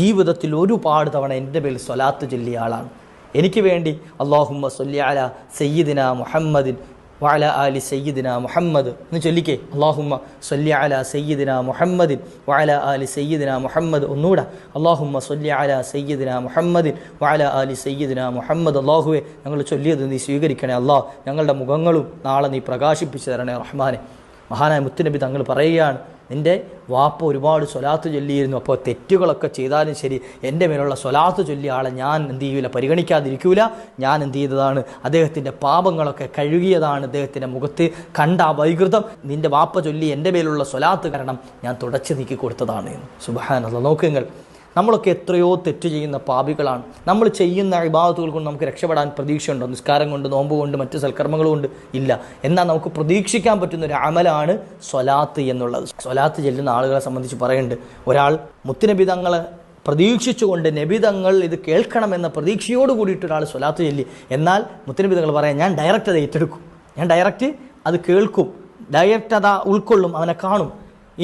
ജീവിതത്തിൽ ഒരുപാട് തവണ എൻ്റെ മേൽ സ്വലാത്ത് ചൊല്ലിയ ആളാണ്. എനിക്ക് വേണ്ടി അല്ലാഹുമ്മ സ്വല്ലി അലാ സയ്യിദിന മുഹമ്മദിൻ വഅല ആലി സയ്യിദിന മുഹമ്മദ് എന്ന് ചൊല്ലിക്കേ. അല്ലാഹുമ്മ സ്വല്ലി അലാ സയ്യിദിന മുഹമ്മദിൻ വഅല ആലി സയ്യിദിന മുഹമ്മദ്. ഒന്നുകൂടെ, അല്ലാഹുമ്മ സ്വല്ലി അലാ സയ്യിദിന മുഹമ്മദിൻ വഅല ആലി സയ്യിദിന മുഹമ്മദ്. അല്ലാഹുവേ, ഞങ്ങൾ ചൊല്ലിയത് നീ സ്വീകരിക്കണേ. അല്ലാഹ്, ഞങ്ങളുടെ മുഖങ്ങളും നാളെ നീ പ്രകാശിപ്പിച്ചു തരണേ റഹ്മാനെ. മഹാനായ മുത്തുനബി തങ്ങൾ പറയുകയാണ്, നിൻ്റെ വാപ്പ ഒരുപാട് സ്വലാത്ത് ചൊല്ലിയിരുന്നു. അപ്പോൾ തെറ്റുകളൊക്കെ ചെയ്താലും ശരി, എൻ്റെ മേലുള്ള സ്വലാത്ത് ചൊല്ലിയ ആളെ ഞാൻ എന്ത് ചെയ്യൂല, പരിഗണിക്കാതിരിക്കൂല. ഞാൻ എന്ത് ചെയ്തതാണ്? അദ്ദേഹത്തിൻ്റെ പാപങ്ങളൊക്കെ കഴുകിയതാണ്. അദ്ദേഹത്തിൻ്റെ മുഖത്ത് കണ്ട ആ വൈകൃതം നിൻ്റെ വാപ്പ ചൊല്ലി എൻ്റെ മേലുള്ള സ്വലാത്ത് കാരണം ഞാൻ തുടച്ചു നീക്കി കൊടുത്തതാണ്. സുബ്ഹാനല്ലാഹ്, നോക്കുങ്ങൾ, നമ്മളൊക്കെ എത്രയോ തെറ്റ് ചെയ്യുന്ന പാപികളാണ്. നമ്മൾ ചെയ്യുന്ന ഇബാദത്തുകൾ കൊണ്ട് നമുക്ക് രക്ഷപ്പെടാൻ പ്രതീക്ഷയുണ്ടോ? നിസ്കാരം കൊണ്ട്, നോമ്പ് കൊണ്ട്, മറ്റ് സൽക്കർമ്മങ്ങൾ കൊണ്ട് ഇല്ല. എന്നാൽ നമുക്ക് പ്രതീക്ഷിക്കാൻ പറ്റുന്ന ഒരു അമലാണ് സ്വലാത്ത് എന്നുള്ളത്. സ്വലാത്ത് ചെല്ലുന്ന ആളുകളെ സംബന്ധിച്ച് പറയുന്നുണ്ട്, ഒരാൾ മുത്തുനബി തങ്ങളെ പ്രതീക്ഷിച്ചുകൊണ്ട് നബി തങ്ങൾ ഇത് കേൾക്കണമെന്ന പ്രതീക്ഷയോട് കൂടിയിട്ട് ഒരാൾ സ്വലാത്ത് ചൊല്ലി. എന്നാൽ മുത്തുനബി തങ്ങൾ പറയാം, ഞാൻ ഡയറക്റ്റ് അത് ഏറ്റെടുക്കും, ഞാൻ ഡയറക്റ്റ് അത് കേൾക്കും, ഡയറക്റ്റ് അതാ ഉൾക്കൊള്ളും, അവനെ കാണും.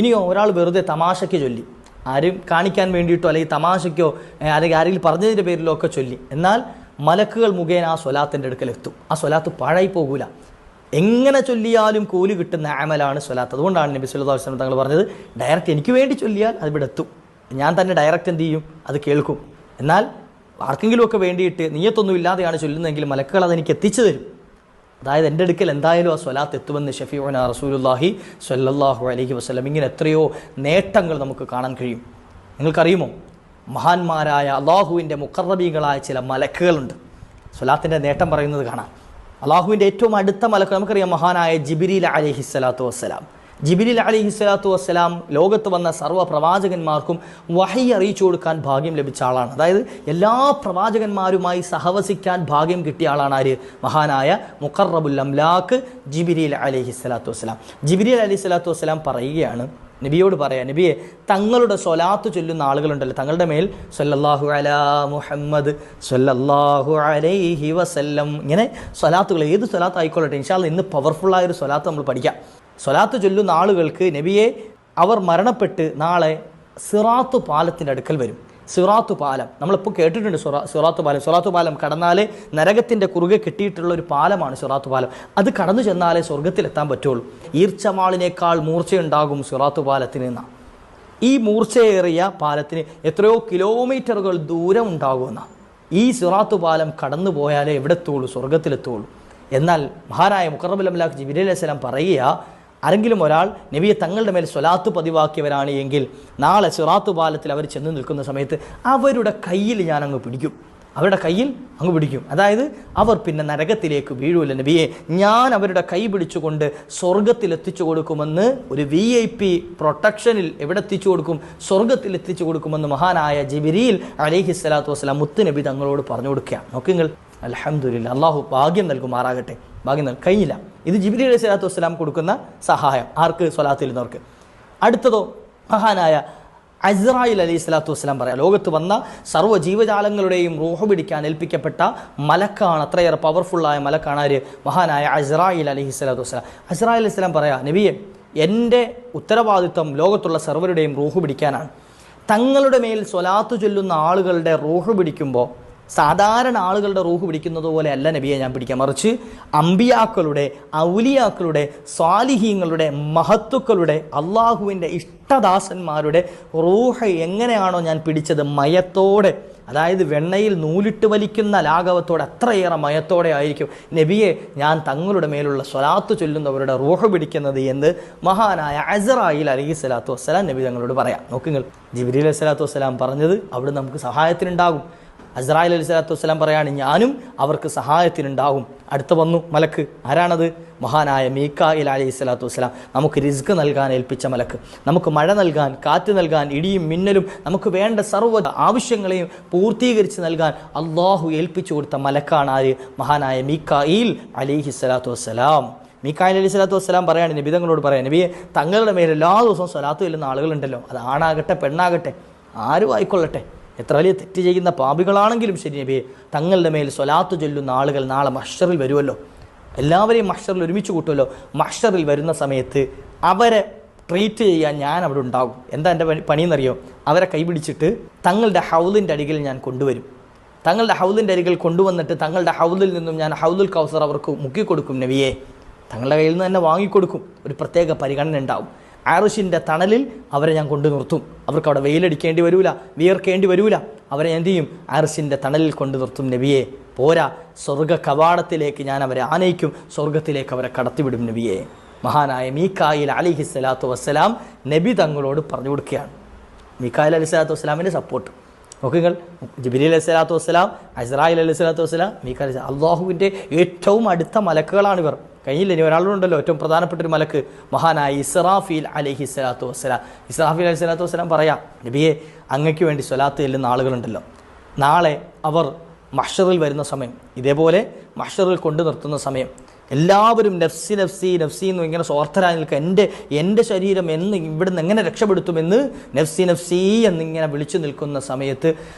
ഇനിയോ ഒരാൾ വെറുതെ തമാശയ്ക്ക് ചൊല്ലി, ആരും കാണിക്കാൻ വേണ്ടിയിട്ടോ അല്ലെങ്കിൽ തമാശയ്ക്കോ അല്ലെങ്കിൽ ആരെങ്കിലും പറഞ്ഞതിൻ്റെ പേരിലോ ഒക്കെ ചൊല്ലി, എന്നാൽ മലക്കുകൾ മുഖേന ആ സ്വലാത്തിൻ്റെ അടുക്കലെത്തും. ആ സ്വലാത്ത് പാഴായി പോകൂല. എങ്ങനെ ചൊല്ലിയാലും കൂലി കിട്ടുന്ന അമലാണ് സ്വലാത്ത്. അതുകൊണ്ടാണ് നബി സല്ലല്ലാഹു അലൈഹി വസല്ലം തങ്ങൾ പറഞ്ഞത്, ഡയറക്റ്റ് എനിക്ക് വേണ്ടി ചൊല്ലിയാൽ അത് ഇവിടെ എത്തും, ഞാൻ തന്നെ ഡയറക്റ്റ് എന്ത് ചെയ്യും, അത് കേൾക്കും. എന്നാൽ ആർക്കെങ്കിലുമൊക്കെ വേണ്ടിയിട്ട് നീയത്തൊന്നും ഇല്ലാതെയാണ് ചൊല്ലുന്നതെങ്കിൽ മലക്കുകൾ അതെനിക്ക് എത്തിച്ചു തരും. അതായത് എൻ്റെ അടുക്കൽ എന്തായാലും ആ സ്വലാത്ത് എത്തുമെന്ന് ഷഫീഉനാ റസൂലുള്ളാഹി സ്വല്ലല്ലാഹു അലൈഹി വസല്ലം. ഇങ്ങനെ എത്രയോ നേട്ടങ്ങൾ നമുക്ക് കാണാൻ കഴിയും. നിങ്ങൾക്കറിയുമോ, മഹാന്മാരായ അള്ളാഹുവിൻ്റെ മുഖറബീകളായ ചില മലക്കുകളുണ്ട്. സ്വലാത്തിൻ്റെ നേട്ടം പറയുന്നത് കാണാം. അള്ളാഹുവിൻ്റെ ഏറ്റവും അടുത്ത മലക്ക് നമുക്കറിയാം, മഹാനായ ജിബ്രീൽ അലൈഹിസ്സലാത്തു വസ്സലാം. ജിബ്രീൽ അലൈഹിസ്സലാത്തു വസ്സലാം ലോകത്ത് വന്ന സർവ്വ പ്രവാചകന്മാർക്കും വഹി അറിയിച്ചു കൊടുക്കാൻ ഭാഗ്യം ലഭിച്ച ആളാണ്. അതായത് എല്ലാ പ്രവാചകന്മാരുമായി സഹവസിക്കാൻ ഭാഗ്യം കിട്ടിയ ആളാണ് ആര്? മഹാനായ മുഖറബുൽ അംലാക്ക് ജിബ്രീൽ അലൈഹിസ്സലാത്തു വസ്സലാം. ജിബ്രീൽ അലൈഹിസ്സലാത്തു വസ്സലാം പറയുകയാണ്, നബിയോട് പറയാം, നബിയെ, തങ്ങളുടെ സ്വലാത്ത് ചൊല്ലുന്ന ആളുകളുണ്ടല്ലോ, തങ്ങളുടെ മേൽ സ്വല്ലല്ലാഹു അലാ മുഹമ്മദ് സ്വല്ലല്ലാഹു അലൈഹി വസല്ലം, ഇങ്ങനെ സ്വലാത്തുകൾ ഏത് സ്വലാത്ത് ആയിക്കൊള്ളട്ടെ, ഇൻഷാ അല്ലാഹ് ഇന്ന് പവർഫുള്ളായൊരു സ്വലാത്ത് നമ്മൾ പഠിക്കാം. സ്വലാത്ത് ചൊല്ലുന്ന ആളുകൾക്ക് നബിയെ, അവർ മരണപ്പെട്ട് നാളെ സിറാത്ത് പാലത്തിൻ്റെ അടുക്കൽ വരും. സിറാത്ത് പാലം നമ്മളിപ്പോൾ കേട്ടിട്ടുണ്ട്. സിറാത്ത് പാലം കടന്നാലേ നരകത്തിൻ്റെ കുറുകെ കെട്ടിയിട്ടുള്ള ഒരു പാലമാണ് സിറാത്ത് പാലം. അത് കടന്നു ചെന്നാലേ സ്വർഗത്തിലെത്താൻ പറ്റുള്ളൂ. ഈർച്ചമാളിനേക്കാൾ മൂർച്ചയുണ്ടാകും സിറാത്ത് പാലത്തിന് എന്നാണ്. ഈ മൂർച്ചയേറിയ പാലത്തിന് എത്രയോ കിലോമീറ്ററുകൾ ദൂരം ഉണ്ടാകുമെന്ന. ഈ സിറാത്ത് പാലം കടന്നു പോയാലേ എവിടെ എത്തുള്ളൂ? സ്വർഗത്തിലെത്തുള്ളൂ. എന്നാൽ മഹാനായ മുഖറബുൽ അംലാക്ക് ജിബ്രീൽ അലൈഹിസ്സലാം പറയുക, ആരെങ്കിലും ഒരാൾ നബിയെ തങ്ങളുടെ മേൽ സ്വലാത്ത് പതിവാക്കിയവരാണ് എങ്കിൽ നാളെ സിറാത്ത് പാലത്തിൽ അവർ ചെന്ന് നിൽക്കുന്ന സമയത്ത് അവരുടെ കയ്യിൽ ഞാൻ അങ്ങ് പിടിക്കും, അവരുടെ കയ്യിൽ അങ്ങ് പിടിക്കും. അതായത് അവർ പിന്നെ നരകത്തിലേക്ക് വീഴൂല. നബിയെ, ഞാൻ അവരുടെ കൈ പിടിച്ചുകൊണ്ട് സ്വർഗത്തിൽ എത്തിച്ചു കൊടുക്കുമെന്ന്, ഒരു VIP പ്രൊട്ടക്ഷനിൽ എവിടെ എത്തിച്ചു കൊടുക്കും? സ്വർഗത്തിൽ എത്തിച്ചു കൊടുക്കുമെന്ന് മഹാനായ ജിബ്രീൽ അലൈഹിസ്സലാത്തു വസ്സലാം മുത്ത് നബി തങ്ങളോട് പറഞ്ഞു കൊടുക്കുകയാണ്. നോക്കുങ്ങൾ, അൽഹംദുലില്ലാ, അള്ളാഹു ഭാഗ്യം നൽകുമാറാകട്ടെ. ഭാഗ്യം കഴിഞ്ഞില്ല. ഇത് ജിബ്രീൽ അലൈഹിസ്സലാത്തു വസ്സലാം കൊടുക്കുന്ന സഹായം ആർക്ക്? സ്വലാത്തിൽ നിന്നവർക്ക്. അടുത്തതോ മഹാനായ അസ്രായിൽ അലൈഹിസ്സലാത്തു വസ്സലാം പറയാം, ലോകത്ത് വന്ന സർവ്വ ജീവജാലങ്ങളുടെയും റൂഹ് പിടിക്കാൻ ഏൽപ്പിക്കപ്പെട്ട മലക്കാണ്, അത്രയേറെ പവർഫുള്ളായ മലക്കാണ് ആര്? മഹാനായ അസ്രായിൽ അലൈഹിസ്സലാത്തു വസ്സലാം. അസ്രായിൽ അലൈഹിസ്സലാം പറയാം, നബിയെ, എൻ്റെ ഉത്തരവാദിത്വം ലോകത്തുള്ള സർവരുടെയും റൂഹ് പിടിക്കാനാണ്. തങ്ങളുടെ മേൽ സ്വലാത്ത് ചൊല്ലുന്ന ആളുകളുടെ റൂഹ് പിടിക്കുമ്പോൾ സാധാരണ ആളുകളുടെ റൂഹ് പിടിക്കുന്നത് പോലെ അല്ല നബിയെ ഞാൻ പിടിക്കാം, മറിച്ച് അമ്പിയാക്കളുടെ, ഔലിയാക്കളുടെ, സ്വാലിഹീങ്ങളുടെ, മഹത്തുക്കളുടെ, അള്ളാഹുവിൻ്റെ ഇഷ്ടദാസന്മാരുടെ റൂഹ് എങ്ങനെയാണോ ഞാൻ പിടിച്ചത്, മയത്തോടെ അതായത് വെണ്ണയിൽ നൂലിട്ട് വലിക്കുന്ന ലാഘവത്തോടെ അത്രയേറെ മയത്തോടെ ആയിരിക്കും നബിയെ ഞാൻ തങ്ങളുടെ മേലുള്ള സ്വലാത്ത് ചൊല്ലുന്നവരുടെ റൂഹ് പിടിക്കുന്നത് എന്ന് മഹാനായ അസ്റായീൽ അലൈഹിസ്സലാത്തു വസ്സലാം നബി തങ്ങളോട് പറയാം. നോക്കുങ്ങൾ, ജിബ്രീൽ അലൈഹിസ്സലാത്തു വസ്സലാം പറഞ്ഞത് അവിടെ നമുക്ക് സഹായത്തിനുണ്ടാകും. അസ്റായീൽ അലൈഹിസ്സലാത്തു വസ്സലാം പറയാണ് ഞാനും അവർക്ക് സഹായത്തിനുണ്ടാകും. അടുത്ത് വന്നു മലക്ക്. ആരാണത്? മഹാനായ മീകായിൽ അലൈഹിസ്സലാത്തു വസ്സലാം. നമുക്ക് റിസ്ക് നൽകാൻ ഏൽപ്പിച്ച മലക്ക്, നമുക്ക് മഴ നൽകാൻ, കാറ്റ് നൽകാൻ, ഇടിയും മിന്നലും, നമുക്ക് വേണ്ട സർവ്വ ആവശ്യങ്ങളെയും പൂർത്തീകരിച്ച് നൽകാൻ അള്ളാഹു ഏൽപ്പിച്ചു കൊടുത്ത മലക്കാണ് ആര്? മഹാനായ മീകായിൽ അലൈഹിസ്സലാത്തു വസ്സലാം. മീകായിൽ അലൈഹിസ്സലാത്തു വസ്സലാം പറയാണ് നബി തങ്ങളോട് പറയാം, നബിയെ തങ്ങളുടെ മേൽ എല്ലാ ദിവസവും സ്വലാത്ത് ചെല്ലുന്ന ആളുകളുണ്ടല്ലോ, അത് ആണാകട്ടെ പെണ്ണാകട്ടെ ആരും ആയിക്കൊള്ളട്ടെ, എത്ര വലിയ തെറ്റ് ചെയ്യുന്ന പാപികളാണെങ്കിലും ശരി നബിയെ, തങ്ങളുടെ മേൽ സ്വലാത്ത് ചൊല്ലുന്ന ആളുകൾ നാളെ മഹ്ശറിൽ വരുമല്ലോ, എല്ലാവരെയും മഹ്ശറിൽ ഒരുമിച്ച് കൂട്ടുമല്ലോ. മഹ്ശറിൽ വരുന്ന സമയത്ത് അവരെ ട്രീറ്റ് ചെയ്യാൻ ഞാൻ അവിടെ ഉണ്ടാകും. എന്താ എൻ്റെ പണിയെന്നറിയോ? അവരെ കൈപിടിച്ചിട്ട് തങ്ങളുടെ ഹൗലിൻ്റെ അരികിൽ ഞാൻ കൊണ്ടുവരും. തങ്ങളുടെ ഹൗലിൻ്റെ അരികിൽ കൊണ്ടുവന്നിട്ട് തങ്ങളുടെ ഹൗലിൽ നിന്നും ഞാൻ ഹൗലുൽ കൗസർ അവർക്ക് മുക്കിക്കൊടുക്കും നബിയെ. തങ്ങളുടെ കയ്യിൽ നിന്ന് തന്നെ വാങ്ങിക്കൊടുക്കും. ഒരു പ്രത്യേക പരിഗണന ഉണ്ടാവും. അർശിൻ്റെ തണലിൽ അവരെ ഞാൻ കൊണ്ടു നിർത്തും. അവർക്ക് അവിടെ വെയിലടിക്കേണ്ടി വരൂല, വിയർക്കേണ്ടി വരൂല. അവരെ എന്ത് ചെയ്യും? അർശിൻ്റെ തണലിൽ കൊണ്ടു നിർത്തും നബിയെ. പോരാ, സ്വർഗ കവാടത്തിലേക്ക് ഞാൻ അവരെ ആനയിക്കും, സ്വർഗത്തിലേക്ക് അവരെ കടത്തിവിടും നബിയെ. മഹാനായ മീകായിൽ അലൈഹിസ്സലാത്തു വസ്സലാം നബി തങ്ങളോട് പറഞ്ഞു കൊടുക്കുകയാണ്. മീകായിൽ അലൈഹിസ്സലാത്തു വസ്സലാമിൻ്റെ സപ്പോർട്ട് നോക്കുങ്ങൾ. ജിബ്രീൽ അലൈഹിസ്സലാത്തു വസ്സലാം, അസ്റായീൽ അലൈഹിസ്സലാത്തു വസ്സലാം, മീകായിൽ, അള്ളാഹുവിൻ്റെ ഏറ്റവും അടുത്ത മലക്കുകളാണിവർ. കഴിഞ്ഞില്ല, ഇനി ഒരാളുണ്ടല്ലോ ഏറ്റവും പ്രധാനപ്പെട്ടൊരു മലക്ക്, മഹാനായ ഇസ്റാഫീൽ അലൈഹിസ്സലാത്തു വസ്സലാം. ഇസ്റാഫീൽ അലൈഹിസ്സലാത്തു വസ്സലാം പറയാം, നബിയെ അങ്ങയ്ക്ക് വേണ്ടി സ്വലാത്ത് ചെല്ലുന്ന ആളുകളുണ്ടല്ലോ, നാളെ അവർ മഹ്ശറിൽ വരുന്ന സമയം, ഇതേപോലെ മഹ്ശറിൽ കൊണ്ടു നിർത്തുന്ന സമയം എല്ലാവരും നഫ്സി നഫ്സി നഫ്സി എന്ന് ഇങ്ങനെ സ്വാർത്ഥരായി നിൽക്കുക, എൻ്റെ ശരീരം എന്ന് ഇവിടുന്ന് എങ്ങനെ രക്ഷപ്പെടുത്തുമെന്ന് നഫ്സി നഫ്സി എന്നിങ്ങനെ വിളിച്ചു നിൽക്കുന്ന സമയത്ത്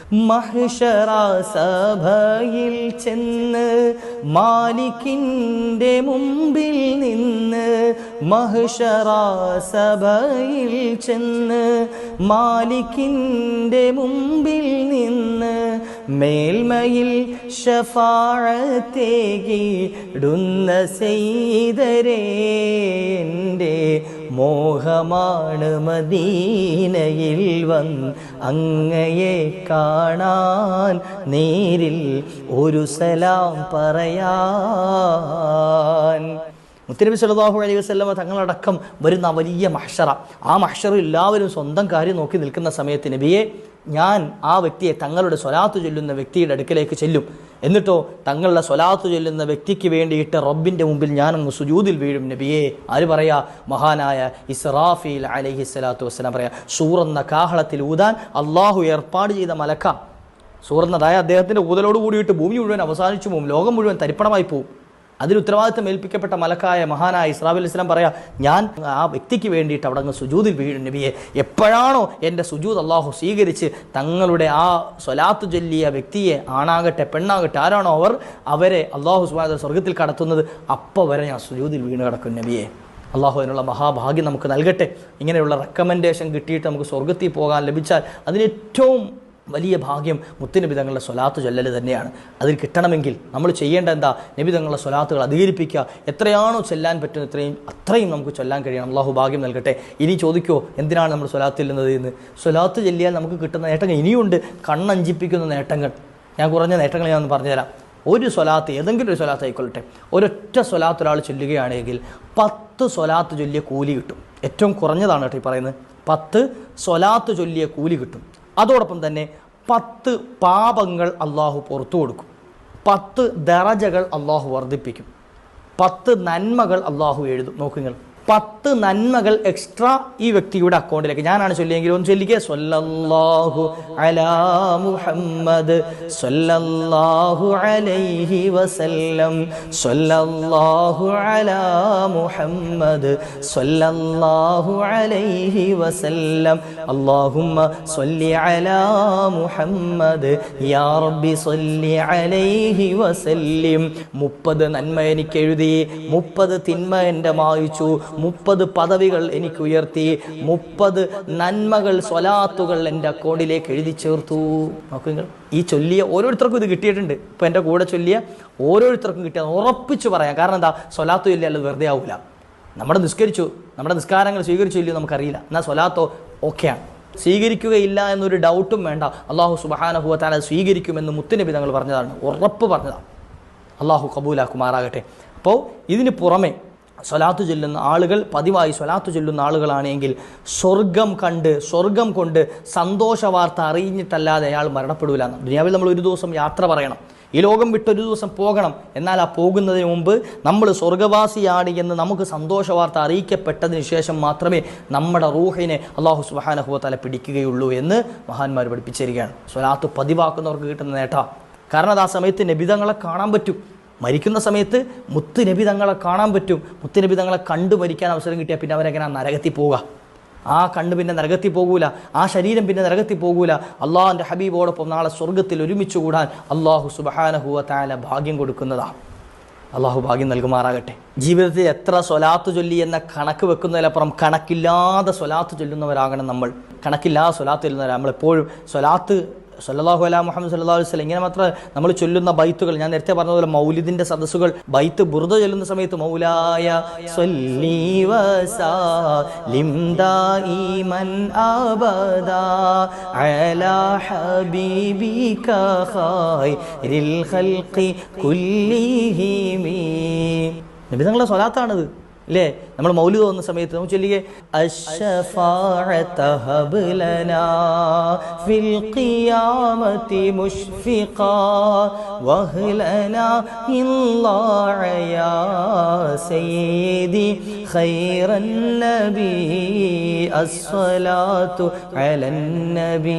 മഹ്ശറ സഭയിൽ ചെന്ന് മാലിക്കിൻ്റെ മുമ്പിൽ നിന്ന്, മഹ്ശറ സഭയിൽ ചെന്ന് മാലിക്കിൻ്റെ മുമ്പിൽ നിന്ന് മേൽമയിൽ ശഫാഅത്തേകിടുന്ന സെയ്തരേ, എൻ്റെ മോഹമാണ് മദീനയിൽ വന്ന് അങ്ങയെ കാണാൻ, നേരിൽ ഒരു സലാം പറയാൻ. മുത്തനബി സല്ലല്ലാഹു അലൈഹി വസല്ലമ തങ്ങളടക്കം വരുന്ന വലിയ മഹ്ശറ, ആ മഹ്ശറിൽ എല്ലാവരും സ്വന്തം കാര്യം നോക്കി നിൽക്കുന്ന സമയത്ത് നബിയെ ഞാൻ ആ വ്യക്തിയെ, തങ്ങളുടെ സ്വലാത്ത് ചൊല്ലുന്ന വ്യക്തിയുടെ അടുക്കലേക്ക് ചെല്ലും. എന്നിട്ടോ തങ്ങളുടെ സ്വലാത്ത് ചൊല്ലുന്ന വ്യക്തിക്ക് വേണ്ടിയിട്ട് റബ്ബിൻ്റെ മുമ്പിൽ ഞാനങ്ങ് സുജൂദിൽ വീഴും നബിയെ. ആര് പറയാ? മഹാനായ ഇസ്റാഫീൽ അലൈഹിസ്സലാത്തു വസ്സലാം പറയാ. സൂറെന്ന കാഹളത്തിൽ ഊതാൻ അള്ളാഹു ഏർപ്പാട് ചെയ്ത മലക്ക. സൂറന്നതായ അദ്ദേഹത്തിൻ്റെ ഊതലോട് കൂടിയിട്ട് ഭൂമി മുഴുവൻ അവസാനിച്ചു പോകും, ലോകം മുഴുവൻ തരിപ്പണമായി പോകും. അതിന് ഉത്തരവാദിത്തം ഏൽപ്പിക്കപ്പെട്ട മലക്കായ മഹാനായ ഇസ്രാഫീൽ അലൈഹിസ്സലാം പറയാം, ഞാൻ ആ വ്യക്തിക്ക് വേണ്ടിയിട്ട് അവിടെ അങ്ങ് സുജൂദിൽ വീഴും നബിയെ. എപ്പോഴാണോ എൻ്റെ സുജൂദ് അള്ളാഹു സ്വീകരിച്ച് തങ്ങളുടെ ആ സ്വലാത്ത് ചൊല്ലിയ വ്യക്തിയെ, ആണാകട്ടെ പെണ്ണാകട്ടെ ആരാണോ അവരെ അള്ളാഹു സുബ്ഹാനഹു വ തആല സ്വർഗ്ഗത്തിൽ കടത്തുന്നത്, അപ്പോൾ വരെ ഞാൻ സുജൂദിൽ വീണ് കിടക്കും നബിയെ. അള്ളാഹു അതിനുള്ള മഹാഭാഗ്യം നമുക്ക് നൽകട്ടെ. ഇങ്ങനെയുള്ള റെക്കമെൻഡേഷൻ കിട്ടിയിട്ട് നമുക്ക് സ്വർഗ്ഗത്തിൽ പോകാൻ ലഭിച്ചാൽ അതിനേറ്റവും വലിയ ഭാഗ്യം മുത്തുനബി തങ്ങളുടെ സ്വലാത്ത് ചൊല്ലൽ തന്നെയാണ്. അതിൽ കിട്ടണമെങ്കിൽ നമ്മൾ ചെയ്യേണ്ട എന്താ? നബി തങ്ങളുടെ സ്വലാത്തുകൾ അധികരിപ്പിക്കുക. എത്രയാണോ ചെല്ലാൻ പറ്റുന്ന അത്രയും നമുക്ക് ചൊല്ലാൻ കഴിയണം. അള്ളാഹു ഭാഗ്യം നൽകട്ടെ. ഇനി ചോദിക്കുമോ എന്തിനാണ് നമ്മൾ സ്വലാത്ത് ചെല്ലുന്നത് എന്ന്? സ്വലാത്ത് ചൊല്ലിയാൽ നമുക്ക് കിട്ടുന്ന നേട്ടങ്ങൾ ഇനിയുണ്ട്, കണ്ണഞ്ചിപ്പിക്കുന്ന നേട്ടങ്ങൾ. ഞാൻ കുറഞ്ഞ നേട്ടങ്ങൾ ഞാൻ പറഞ്ഞുതരാം. ഒരു സ്വലാത്ത്, ഏതെങ്കിലും ഒരു സ്വലാത്ത് ആയിക്കൊള്ളട്ടെ, ഒരൊറ്റ സ്വലാത്ത് ഒരാൾ ചൊല്ലുകയാണെങ്കിൽ 10 സ്വലാത്ത് ചൊല്ലിയ കൂലി കിട്ടും. ഏറ്റവും കുറഞ്ഞതാണ് കേട്ടോ ഈ പറയുന്നത്. 10 സ്വലാത്ത് ചൊല്ലിയ കൂലി കിട്ടും. അതോടൊപ്പം തന്നെ 10 പാപങ്ങൾ അള്ളാഹു പുറത്തു കൊടുക്കും. 10 ദറജകൾ അള്ളാഹു വർദ്ധിപ്പിക്കും. 10 നന്മകൾ അള്ളാഹു എഴുതും. നോക്കുങ്ങൾ, 10 നന്മകൾ എക്സ്ട്രാ ഈ വ്യക്തിയുടെ അക്കൗണ്ടിലേക്ക്. ഞാനാണ് ചൊല്ലിയെങ്കിൽ ഒന്ന് ചൊല്ലിക്കുക, സ്വല്ലല്ലാഹു അലാ മുഹമ്മദ് സ്വല്ലല്ലാഹു അലൈഹി വസല്ലം, സ്വല്ലല്ലാഹു അലാ മുഹമ്മദ് സ്വല്ലല്ലാഹു അലൈഹി വസല്ലം, അല്ലാഹുമ്മ സ്വല്ലി അലാ മുഹമ്മദ് യാ റബ്ബി സ്വല്ലി അലൈഹി വസല്ലിം. 30 നന്മ എനിക്ക് എഴുതി, 30 തിന്മ എൻ്റെ മായിച്ചു, 30 പദവികൾ എനിക്ക് ഉയർത്തി, 30 നന്മകൾ സ്വലാത്തുകൾ എൻ്റെ അക്കൗണ്ടിലേക്ക് എഴുതി ചേർത്തു. നോക്കുക, ഈ ചൊല്ലിയ ഓരോരുത്തർക്കും ഇത് കിട്ടിയിട്ടുണ്ട്. ഇപ്പം എൻ്റെ കൂടെ ചൊല്ലിയ ഓരോരുത്തർക്കും കിട്ടിയത് ഉറപ്പിച്ച് പറയാം. കാരണം എന്താ? സ്വലാത്തു ചൊല്ലിയാൽ വെറുതെ ആവില്ല. നമ്മുടെ നിസ്കാരങ്ങൾ സ്വീകരിച്ചില്ലയോ നമുക്കറിയില്ല, എന്നാൽ സ്വലാത്തോ ഓക്കെയാണ്. സ്വീകരിക്കുകയില്ല എന്നൊരു ഡൗട്ടും വേണ്ട. അള്ളാഹു സുബ്ഹാനഹു വ തആല സ്വീകരിക്കുമെന്ന് മുത്തുനബി തങ്ങൾ പറഞ്ഞതാണ്, ഉറപ്പ് പറഞ്ഞതാണ്. അള്ളാഹു കബൂലാക്കുമാറാകട്ടെ. അപ്പോൾ ഇതിന് പുറമെ സ്വലാത്ത് ചൊല്ലുന്ന ആളുകൾ, പതിവായി സ്വലാത്ത് ചൊല്ലുന്ന ആളുകളാണെങ്കിൽ സ്വർഗം കൊണ്ട് സന്തോഷ വാർത്ത അറിഞ്ഞിട്ടല്ലാതെ അയാൾ മരണപ്പെടൂല. ദുനിയാവിൽ നമ്മൾ ഒരു ദിവസം യാത്ര പറയണം, ഈ ലോകം വിട്ടൊരു ദിവസം പോകണം. എന്നാൽ ആ പോകുന്നതിന് മുമ്പ് നമ്മൾ സ്വർഗവാസിയാണ് എന്ന് നമുക്ക് സന്തോഷ വാർത്ത അറിയിക്കപ്പെട്ടതിന് ശേഷം മാത്രമേ നമ്മുടെ റൂഹിനെ അള്ളാഹു സുബ്ഹാനഹു വ തആല പിടിക്കുകയുള്ളൂ എന്ന് മഹാന്മാർ പഠിപ്പിച്ചിരിക്കുകയാണ്. സ്വലാത്ത് പതിവാക്കുന്നവർക്ക് കിട്ടുന്ന നേട്ടം. കാരണം അത് ആ സമയത്ത് നബിതങ്ങളെ കാണാൻ പറ്റും. മരിക്കുന്ന സമയത്ത് മുത്ത് നബി തങ്ങളെ കാണാൻ പറ്റും. മുത്ത് നബി തങ്ങളെ കണ്ടു മരിക്കാൻ അവസരം കിട്ടിയാൽ പിന്നെ അവരെങ്ങനെ നരകത്തിൽ പോവുക? ആ കണ്ണ് പിന്നെ നരകത്തിൽ പോകൂല, ആ ശരീരം പിന്നെ നരകത്തിൽ പോകൂല. അള്ളാഹുവിൻ്റെ ഹബീബോടൊപ്പം നാളെ സ്വർഗത്തിൽ ഒരുമിച്ച് കൂടാൻ അള്ളാഹു സുബ്ഹാനഹു വ തആല ഭാഗ്യം കൊടുക്കുന്നതാണ്. അള്ളാഹു ഭാഗ്യം നൽകുമാറാകട്ടെ. ജീവിതത്തിൽ എത്ര സ്വലാത്ത് ചൊല്ലി എന്ന കണക്ക് വെക്കുന്നതിലപ്പുറം കണക്കില്ലാതെ സ്വലാത്ത് ചൊല്ലുന്നവരാകണം നമ്മൾ. കണക്കില്ലാതെ സ്വലാത്ത് ചൊല്ലുന്നവരാണ് നമ്മളെപ്പോഴും. സ്വലാത്ത് സല്ലല്ലാഹു അലാ മുഹമ്മദ് സല്ലല്ലാഹു അലൈഹി വസല്ലം ഇങ്ങനെ മാത്രം നമ്മൾ ചൊല്ലുന്ന ബൈത്തുകൾ, ഞാൻ നേരത്തെ പറഞ്ഞതുപോലെ മൗലിദിന്റെ സദസ്സുകൾ, ബൈത്ത് ബുർദ ചൊല്ലുന്ന സമയത്ത് മൗലായ സ്വല്ലി വസല്ലിം ദായിമൻ അബദാ അലാ ഹബീബിക ഖൈറിൽ ഖൽഖി കുല്ലിഹിം. നബി തങ്ങളുടെ സ്വലാത്താണിത് അല്ലേ? നമ്മൾ മൗലിദ് ഓതുന്ന സമയത്ത് നമുക്ക് ചൊല്ലിയേ അശ്ശഫാഅത ഹബ് ലനാ ഫിൽ ഖിയാമത്തി മുഷ്ഫിഖാ വഹ്ലനാ ഇല്ലാഹ യാ സയ്യിദി ഖൈറൻ നബി അസ്സലാത്തു അലൻ നബി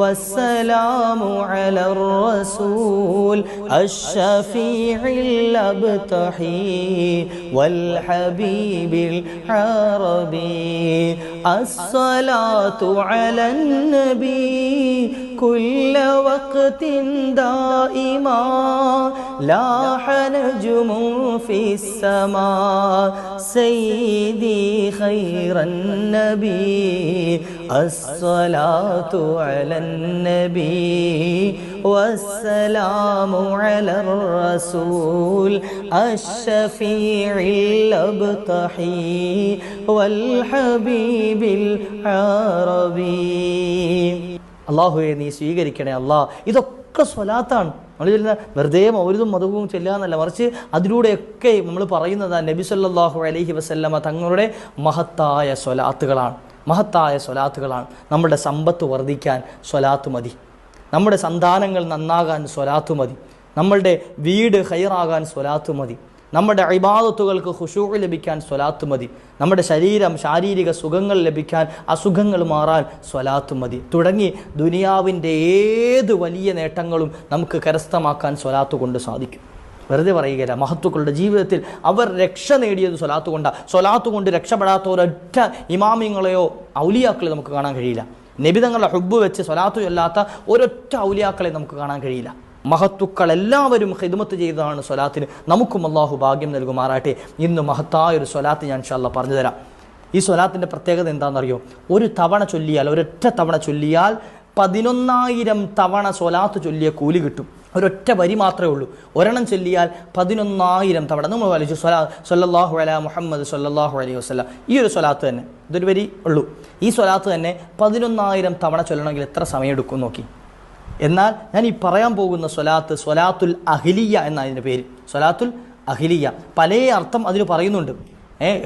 വസ്സലാമു അലർ റസൂൽ അശ്ശഫീഇൽ അബ്തഹി വൽ حبيب العربي الصلاة على النبي كل وقت دائما لاح نجم في السماء سيدي خير النبي الصلاة على النبي والسلام على الرسول الشفيع الأبطحي والحبيب العربي. അള്ളാഹുവെ നീ സ്വീകരിക്കണേ അള്ളാഹ്. ഇതൊക്കെ സ്വലാത്താണ്. നമ്മൾ ചെല്ലുന്ന വെറുതെ മൗലിദും മധുവും ചെല്ലാന്നല്ല, മറിച്ച് അതിലൂടെയൊക്കെ നമ്മൾ പറയുന്നത് നബി സല്ലല്ലാഹു അലൈഹി വസല്ലമ തങ്ങളുടെ മഹത്തായ സ്വലാത്തുകളാണ്. മഹത്തായ സ്വലാത്തുകളാണ്. നമ്മുടെ സമ്പത്ത് വർദ്ധിക്കാൻ സ്വലാത്ത് മതി, നമ്മുടെ സന്താനങ്ങൾ നന്നാകാൻ സ്വലാത്ത് മതി, നമ്മളുടെ വീട് ഖൈറാകാൻ സ്വലാത്ത് മതി, നമ്മുടെ ഇബാദത്തുകൾക്ക് ഖുശൂഅ് ലഭിക്കാൻ സ്വലാത്ത് മതി, നമ്മുടെ ശാരീരിക സുഖങ്ങൾ ലഭിക്കാൻ, അസുഖങ്ങൾ മാറാൻ സ്വലാത്ത് മതി, തുടങ്ങി ദുനിയാവിൻ്റെ ഏത് വലിയ നേട്ടങ്ങളും നമുക്ക് കരസ്ഥമാക്കാൻ സ്വലാത്ത് കൊണ്ട് സാധിക്കും. വെറുതെ പറയുകയില്ല. മഹത്തുക്കളുടെ ജീവിതത്തിൽ അവർ രക്ഷ നേടിയത് സ്വലാത്ത് കൊണ്ടാണ്. സ്വലാത്ത് കൊണ്ട് രക്ഷപ്പെടാത്ത ഒരൊറ്റ ഇമാമിങ്ങളെയോ ഔലിയാക്കളെ നമുക്ക് കാണാൻ കഴിയില്ല. നബിതങ്ങളുടെ ഹുബ്ബ് വെച്ച് സ്വലാത്ത് ചൊല്ലാത്ത ഒരൊറ്റ ഔലിയാക്കളെ നമുക്ക് കാണാൻ കഴിയില്ല. മഹത്തുക്കൾ എല്ലാവരും ഖിദ്മത്ത് ചെയ്തതാണ് സ്വലാത്തിന്. നമുക്കും അള്ളാഹു ഭാഗ്യം നൽകുമാറാട്ടെ. ഇന്ന് മഹത്തായൊരു സ്വലാത്ത് ഞാൻ ഇൻഷാ അല്ലാഹ് പറഞ്ഞു തരാം. ഈ സ്വലാത്തിൻ്റെ പ്രത്യേകത എന്താണെന്നറിയോ? ഒരു തവണ ചൊല്ലിയാൽ, ഒരൊറ്റ തവണ ചൊല്ലിയാൽ 11,000 തവണ സ്വലാത്ത് ചൊല്ലിയ കൂലി കിട്ടും. ഒരൊറ്റ വരി മാത്രമേ ഉള്ളൂ. ഒരെണ്ണം ചൊല്ലിയാൽ 11,000 തവണ. നമ്മൾ വലിച്ചു സല്ലല്ലാഹു അലാ മുഹമ്മദ് സല്ലല്ലാഹു അലൈഹി വസല്ലം, ഈ ഒരു സ്വലാത്ത് തന്നെ, ഇതൊരു വരി ഉള്ളൂ. ഈ സ്വലാത്ത് തന്നെ 11,000 തവണ ചൊല്ലണമെങ്കിൽ എത്ര സമയം എടുക്കും നോക്കി. എന്നാൽ ഞാൻ ഈ പറയാൻ പോകുന്ന സ്വലാത്ത് സ്വലാത്തുൽ അഹ്ലിയ എന്നാണ് അതിൻ്റെ പേര്. സ്വലാത്തുൽ അഹ്ലിയ പല അർത്ഥം അതിന് പറയുന്നുണ്ട്.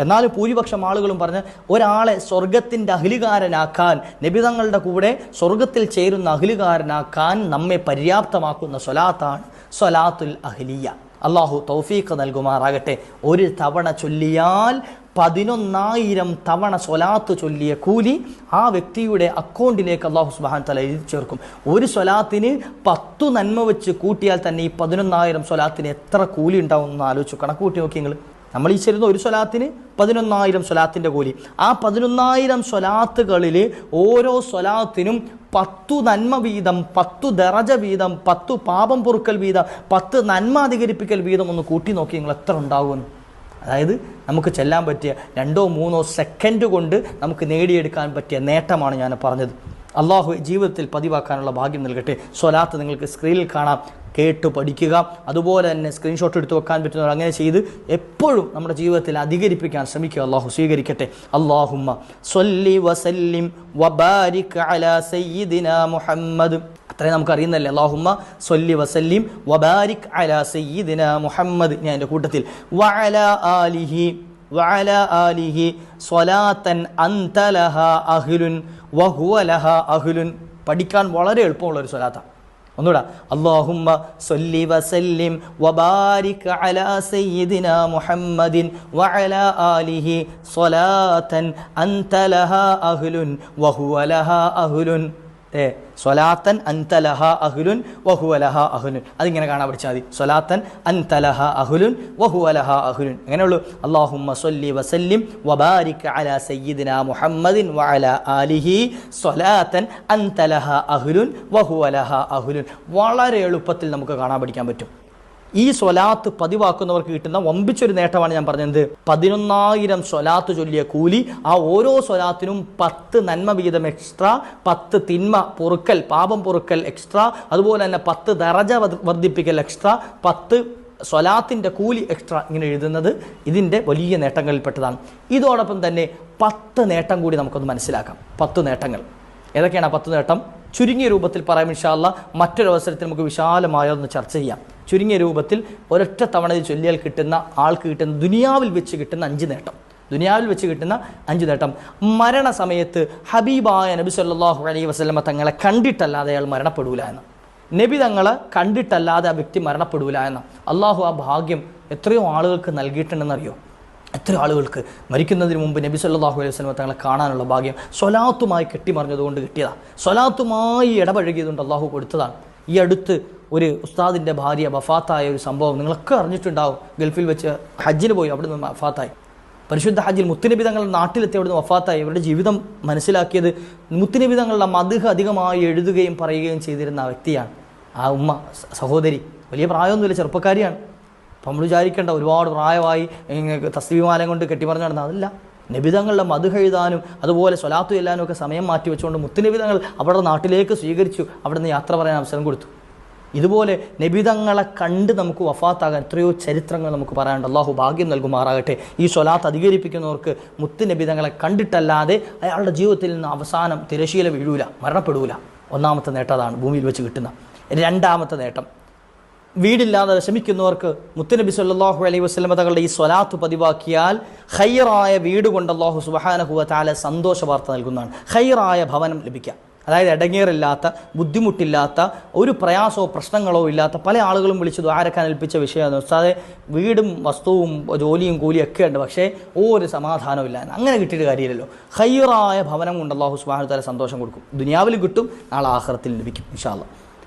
എന്നാലും ഭൂരിപക്ഷം ആളുകളും പറഞ്ഞ് ഒരാളെ സ്വർഗത്തിൻ്റെ അഹ്ലുകാരനാക്കാൻ, നബിതങ്ങളുടെ കൂടെ സ്വർഗത്തിൽ ചേരുന്ന അഹ്ലുകാരനാക്കാൻ നമ്മെ പര്യാപ്തമാക്കുന്ന സ്വലാത്താണ് സ്വലാത്തുൽ അഹ്ലിയ. അള്ളാഹു തൗഫീഖ് നൽകുമാറാകട്ടെ. ഒരു തവണ ചൊല്ലിയാൽ 11,000 തവണ സ്വലാത്ത് ചൊല്ലിയ കൂലി ആ വ്യക്തിയുടെ അക്കൗണ്ടിലേക്ക് അള്ളാഹു സുബ്ഹാനഹു വ തആല എഴുതി ചേർക്കും. ഒരു സ്വലാത്തിന് 10 നന്മ വെച്ച് കൂട്ടിയാൽ തന്നെ ഈ 11,000 സ്വലാത്തിന് എത്ര കൂലി ഉണ്ടാവും എന്ന് ആലോചിച്ചു കണക്ക് കൂട്ടി നോക്കി നിങ്ങൾ. നമ്മൾ ഈ ചെല്ലുന്ന ഒരു സ്വലാത്തിന് 11,000 സ്വലാത്തിൻ്റെ കൂലി. ആ 11,000 സ്വലാത്തുകളിൽ ഓരോ സ്വലാത്തിനും 10 നന്മ വീതം, 10 ദറജ വീതം, 10 പാപം പൊറുക്കൽ വീതം, 10 നന്മ അധികരിപ്പിക്കൽ വീതം ഒന്ന് കൂട്ടി നോക്കി നിങ്ങൾ എത്ര ഉണ്ടാകുമെന്ന്. അതായത് നമുക്ക് ചെല്ലാൻ പറ്റിയ 2-3 സെക്കൻഡ് കൊണ്ട് നമുക്ക് നേടിയെടുക്കാൻ പറ്റിയ നേട്ടമാണ് ഞാൻ പറഞ്ഞത്. അള്ളാഹു ജീവിതത്തിൽ പതിവാക്കാനുള്ള ഭാഗ്യം നൽകട്ടെ. സ്വലാത്ത് നിങ്ങൾക്ക് സ്ക്രീനിൽ കാണാം. കേട്ട് പഠിക്കുക. അതുപോലെ തന്നെ സ്ക്രീൻഷോട്ട് എടുത്ത് വെക്കാൻ പറ്റുന്നവർ അങ്ങനെ ചെയ്ത് എപ്പോഴും നമ്മുടെ ജീവിതത്തിൽ അധികരിപ്പിക്കാൻ ശ്രമിക്കുക. അള്ളാഹു സ്വീകരിക്കട്ടെ. അല്ലാഹുമ്മ സ്വല്ലി വസല്ലിം വബാരിക് അലാ സയ്യിദിനാ മുഹമ്മദ്. അത്രയും നമുക്ക് അറിയുന്നല്ലേ. അല്ലാഹുമ്മ സ്വല്ലി വസല്ലിം വബാരിക് അലാ സയ്യിദിനാ മുഹമ്മദ്. ഞാൻ എൻ്റെ കൂട്ടത്തിൽ വഅലാ ആലിഹി സ്വലാത്തൻ അൻത ലഹാ അഹ്ലുൻ വഹുവ ലഹാ അഹ്ലുൻ. പഠിക്കാൻ വളരെ എളുപ്പമുള്ളൊരു സ്വലാത്താണ്. ഒന്നുകൂടെ, അല്ലാഹുമ്മ സ്വല്ലി വസല്ലിം വബാരിക് അലാ സയ്യിദിനാ മുഹമ്മദിൻ വഅലാ ആലിഹി സ്വലാത്തൻ അൻത ലഹാ അഹ്ലുൻ വഹുവ ലഹാ അഹ്ലുൻ. സ്വലാത്തൻ അൻത ലഹാ അഹ്ലുൻ വഹുവ ലഹാ അഹ്ലുൻ. അതിങ്ങനെ കാണാൻ പഠിച്ചാൽ മതി. സ്വലാത്തൻ അൻത ലഹാ അഹ്ലുൻ വഹുവ ലഹാ അഹ്ലുൻ. അങ്ങനെയുള്ളൂ. അല്ലാഹുമ്മ സ്വല്ലി വസല്ലിം വബാരിക് അലാ സയ്യിദിനാ മുഹമ്മദിൻ വഅലാ ആലിഹി സ്വലാത്തൻ അൻത ലഹാ അഹ്ലുൻ വഹുവ ലഹാ അഹ്ലുൻ. വളരെ എളുപ്പത്തിൽ നമുക്ക് കാണാൻ പഠിക്കാൻ പറ്റും. ഈ സ്വലാത്ത് പതിവാക്കുന്നവർക്ക് കിട്ടുന്ന വമ്പിച്ചൊരു നേട്ടമാണ് ഞാൻ പറഞ്ഞത്. 11,000 സ്വലാത്ത് ചൊല്ലിയ കൂലി. ആ ഓരോ സ്വലാത്തിനും 10 നന്മ വീതം എക്സ്ട്രാ, 10 തിന്മ പൊറുക്കൽ, പാപം പൊറുക്കൽ എക്സ്ട്രാ, അതുപോലെ തന്നെ 10 ദറജ വർദ്ധിപ്പിക്കൽ എക്സ്ട്രാ, 10 സ്വലാത്തിൻ്റെ കൂലി എക്സ്ട്രാ. ഇങ്ങനെ എഴുതുന്നത് ഇതിൻ്റെ വലിയ നേട്ടങ്ങളിൽപ്പെട്ടതാണ്. ഇതോടൊപ്പം തന്നെ 10 നേട്ടം കൂടി നമുക്കൊന്ന് മനസ്സിലാക്കാം. 10 നേട്ടങ്ങൾ ഏതൊക്കെയാണ്? 10 നേട്ടം ചുരുങ്ങിയ രൂപത്തിൽ പറയാം ഇൻഷാ അല്ലാഹ്. മറ്റൊരു അവസരത്തിൽ നമുക്ക് വിശാലമായ ഒന്ന് ചർച്ച ചെയ്യാം. ചുരുങ്ങിയ രൂപത്തിൽ ഒരൊറ്റ തവണയിൽ ചൊല്ലിയാൽ കിട്ടുന്ന ആൾക്ക് കിട്ടുന്ന ദുനിയാവിൽ വെച്ച് കിട്ടുന്ന 5 നേട്ടം. ദുനിയാവിൽ വെച്ച് കിട്ടുന്ന 5 നേട്ടം. മരണസമയത്ത് ഹബീബായ നബി സല്ലല്ലാഹു അലൈഹി വസല്ലമ തങ്ങളെ കണ്ടിട്ടല്ലാതെ അയാൾ മരണപ്പെടൂല എന്ന്. നബി തങ്ങളെ കണ്ടിട്ടല്ലാതെ ആ വ്യക്തി മരണപ്പെടൂല എന്ന് അള്ളാഹു ആ ഭാഗ്യം എത്രയോ ആളുകൾക്ക് നൽകിയിട്ടുണ്ടെന്നറിയോ? എത്രയോ ആളുകൾക്ക് മരിക്കുന്നതിന് മുമ്പ് നബി സല്ലല്ലാഹു അലൈഹി വസല്ലം തങ്ങളെ കാണാനുള്ള ഭാഗ്യം സ്വലാത്തുമായി കെട്ടിമറിഞ്ഞതുകൊണ്ട് കിട്ടിയതാണ്. സ്വലാത്തുമായി ഇടപഴകിയതുകൊണ്ട് അള്ളാഹു കൊടുത്തതാണ്. ഈ അടുത്ത് ഒരു ഉസ്താദിൻ്റെ ഭാര്യ വഫാത്തായ ഒരു സംഭവം നിങ്ങളൊക്കെ അറിഞ്ഞിട്ടുണ്ടാവും. ഗൾഫിൽ വെച്ച് ഹജ്ജിന് പോയി, അവിടെ നിന്ന് വഫാത്തായി. പരിശുദ്ധ ഹജ്ജിൽ മുത്തുനബി തങ്ങളുടെ നാട്ടിലെത്തി അവിടെ നിന്ന് വഫാത്തായി. അവരുടെ ജീവിതം മനസ്സിലാക്കിയത് മുത്തുനബി തങ്ങളുടെ മദ്ഹ് അധികമായി എഴുതുകയും പറയുകയും ചെയ്തിരുന്ന ആ വ്യക്തിയാണ്. ആ ഉമ്മ സഹോദരി വലിയ പ്രായമൊന്നുമില്ല, ചെറുപ്പക്കാരിയാണ്. അപ്പം നമ്മൾ വിചാരിക്കേണ്ട ഒരുപാട് പ്രായമായി തസ്ബീഹ് കൊണ്ട് കെട്ടിമറിഞ്ഞ് നടന്ന അതല്ല. നബിതങ്ങളുടെ മദ്ഹ് എഴുതാനും അതുപോലെ സ്വലാത്തു ചെല്ലാനും ഒക്കെ സമയം മാറ്റി വെച്ചുകൊണ്ട് മുത്തുനബിതങ്ങൾ അവരുടെ നാട്ടിലേക്ക് സ്വീകരിച്ചു. അവിടെ നിന്ന് യാത്ര പറയാൻ അവസരം കൊടുത്തു. ഇതുപോലെ നബിതങ്ങളെ കണ്ട് നമുക്ക് വഫാത്താകാൻ എത്രയോ ചരിത്രങ്ങൾ നമുക്ക് പറയാനുണ്ട്. അള്ളാഹു ഭാഗ്യം നൽകുമാറാകട്ടെ. ഈ സ്വലാത്ത് അധികരിപ്പിക്കുന്നവർക്ക് മുത്ത് നബിതങ്ങളെ കണ്ടിട്ടല്ലാതെ അയാളുടെ ജീവിതത്തിൽ നിന്ന് അവസാനം തിരശീല വീഴൂല, മരണപ്പെടൂല. ഒന്നാമത്തെ നേട്ടം അതാണ്, ഭൂമിയിൽ വെച്ച് കിട്ടുന്ന. രണ്ടാമത്തെ നേട്ടം, വീടില്ലാതെ വിഷമിക്കുന്നവർക്ക് മുത്തുനബി സല്ലല്ലാഹു അലൈഹി വസല്ലം തങ്ങളുടെ ഈ സ്വലാത്ത് പതിവാക്കിയാൽ ഖൈറായ വീട് കൊണ്ട് അല്ലാഹു സുബ്ഹാനഹു വ തആല സന്തോഷ വാർത്ത നൽകുന്നതാണ്. ഖൈറായ ഭവനം ലഭിക്കുക, അതായത് ഇടങ്ങേറില്ലാത്ത, ബുദ്ധിമുട്ടില്ലാത്ത, ഒരു പ്രയാസമോ പ്രശ്നങ്ങളോ ഇല്ലാത്ത. പല ആളുകളും വിളിച്ച് ദ്വാരക്കാൻ ഏൽപ്പിച്ച വിഷയമാണ് ഉസ്താദെ, വീടും വസ്തുവും ജോലിയും കൂലിയും ഒക്കെ ഉണ്ട്, പക്ഷേ ഒരു സമാധാനവും ഇല്ല. അങ്ങനെ കിട്ടിയിട്ട് കാര്യമില്ലല്ലോ. ഖൈറായ ഭവനം കൊണ്ട് അല്ലാഹു സുബ്ഹാനഹു വ തആല സന്തോഷം കൊടുക്കും. ദുനിയാവിലും കിട്ടും, നാളെ ആഖിറത്തിൽ ലഭിക്കും ഇൻഷാ അല്ലാഹ്.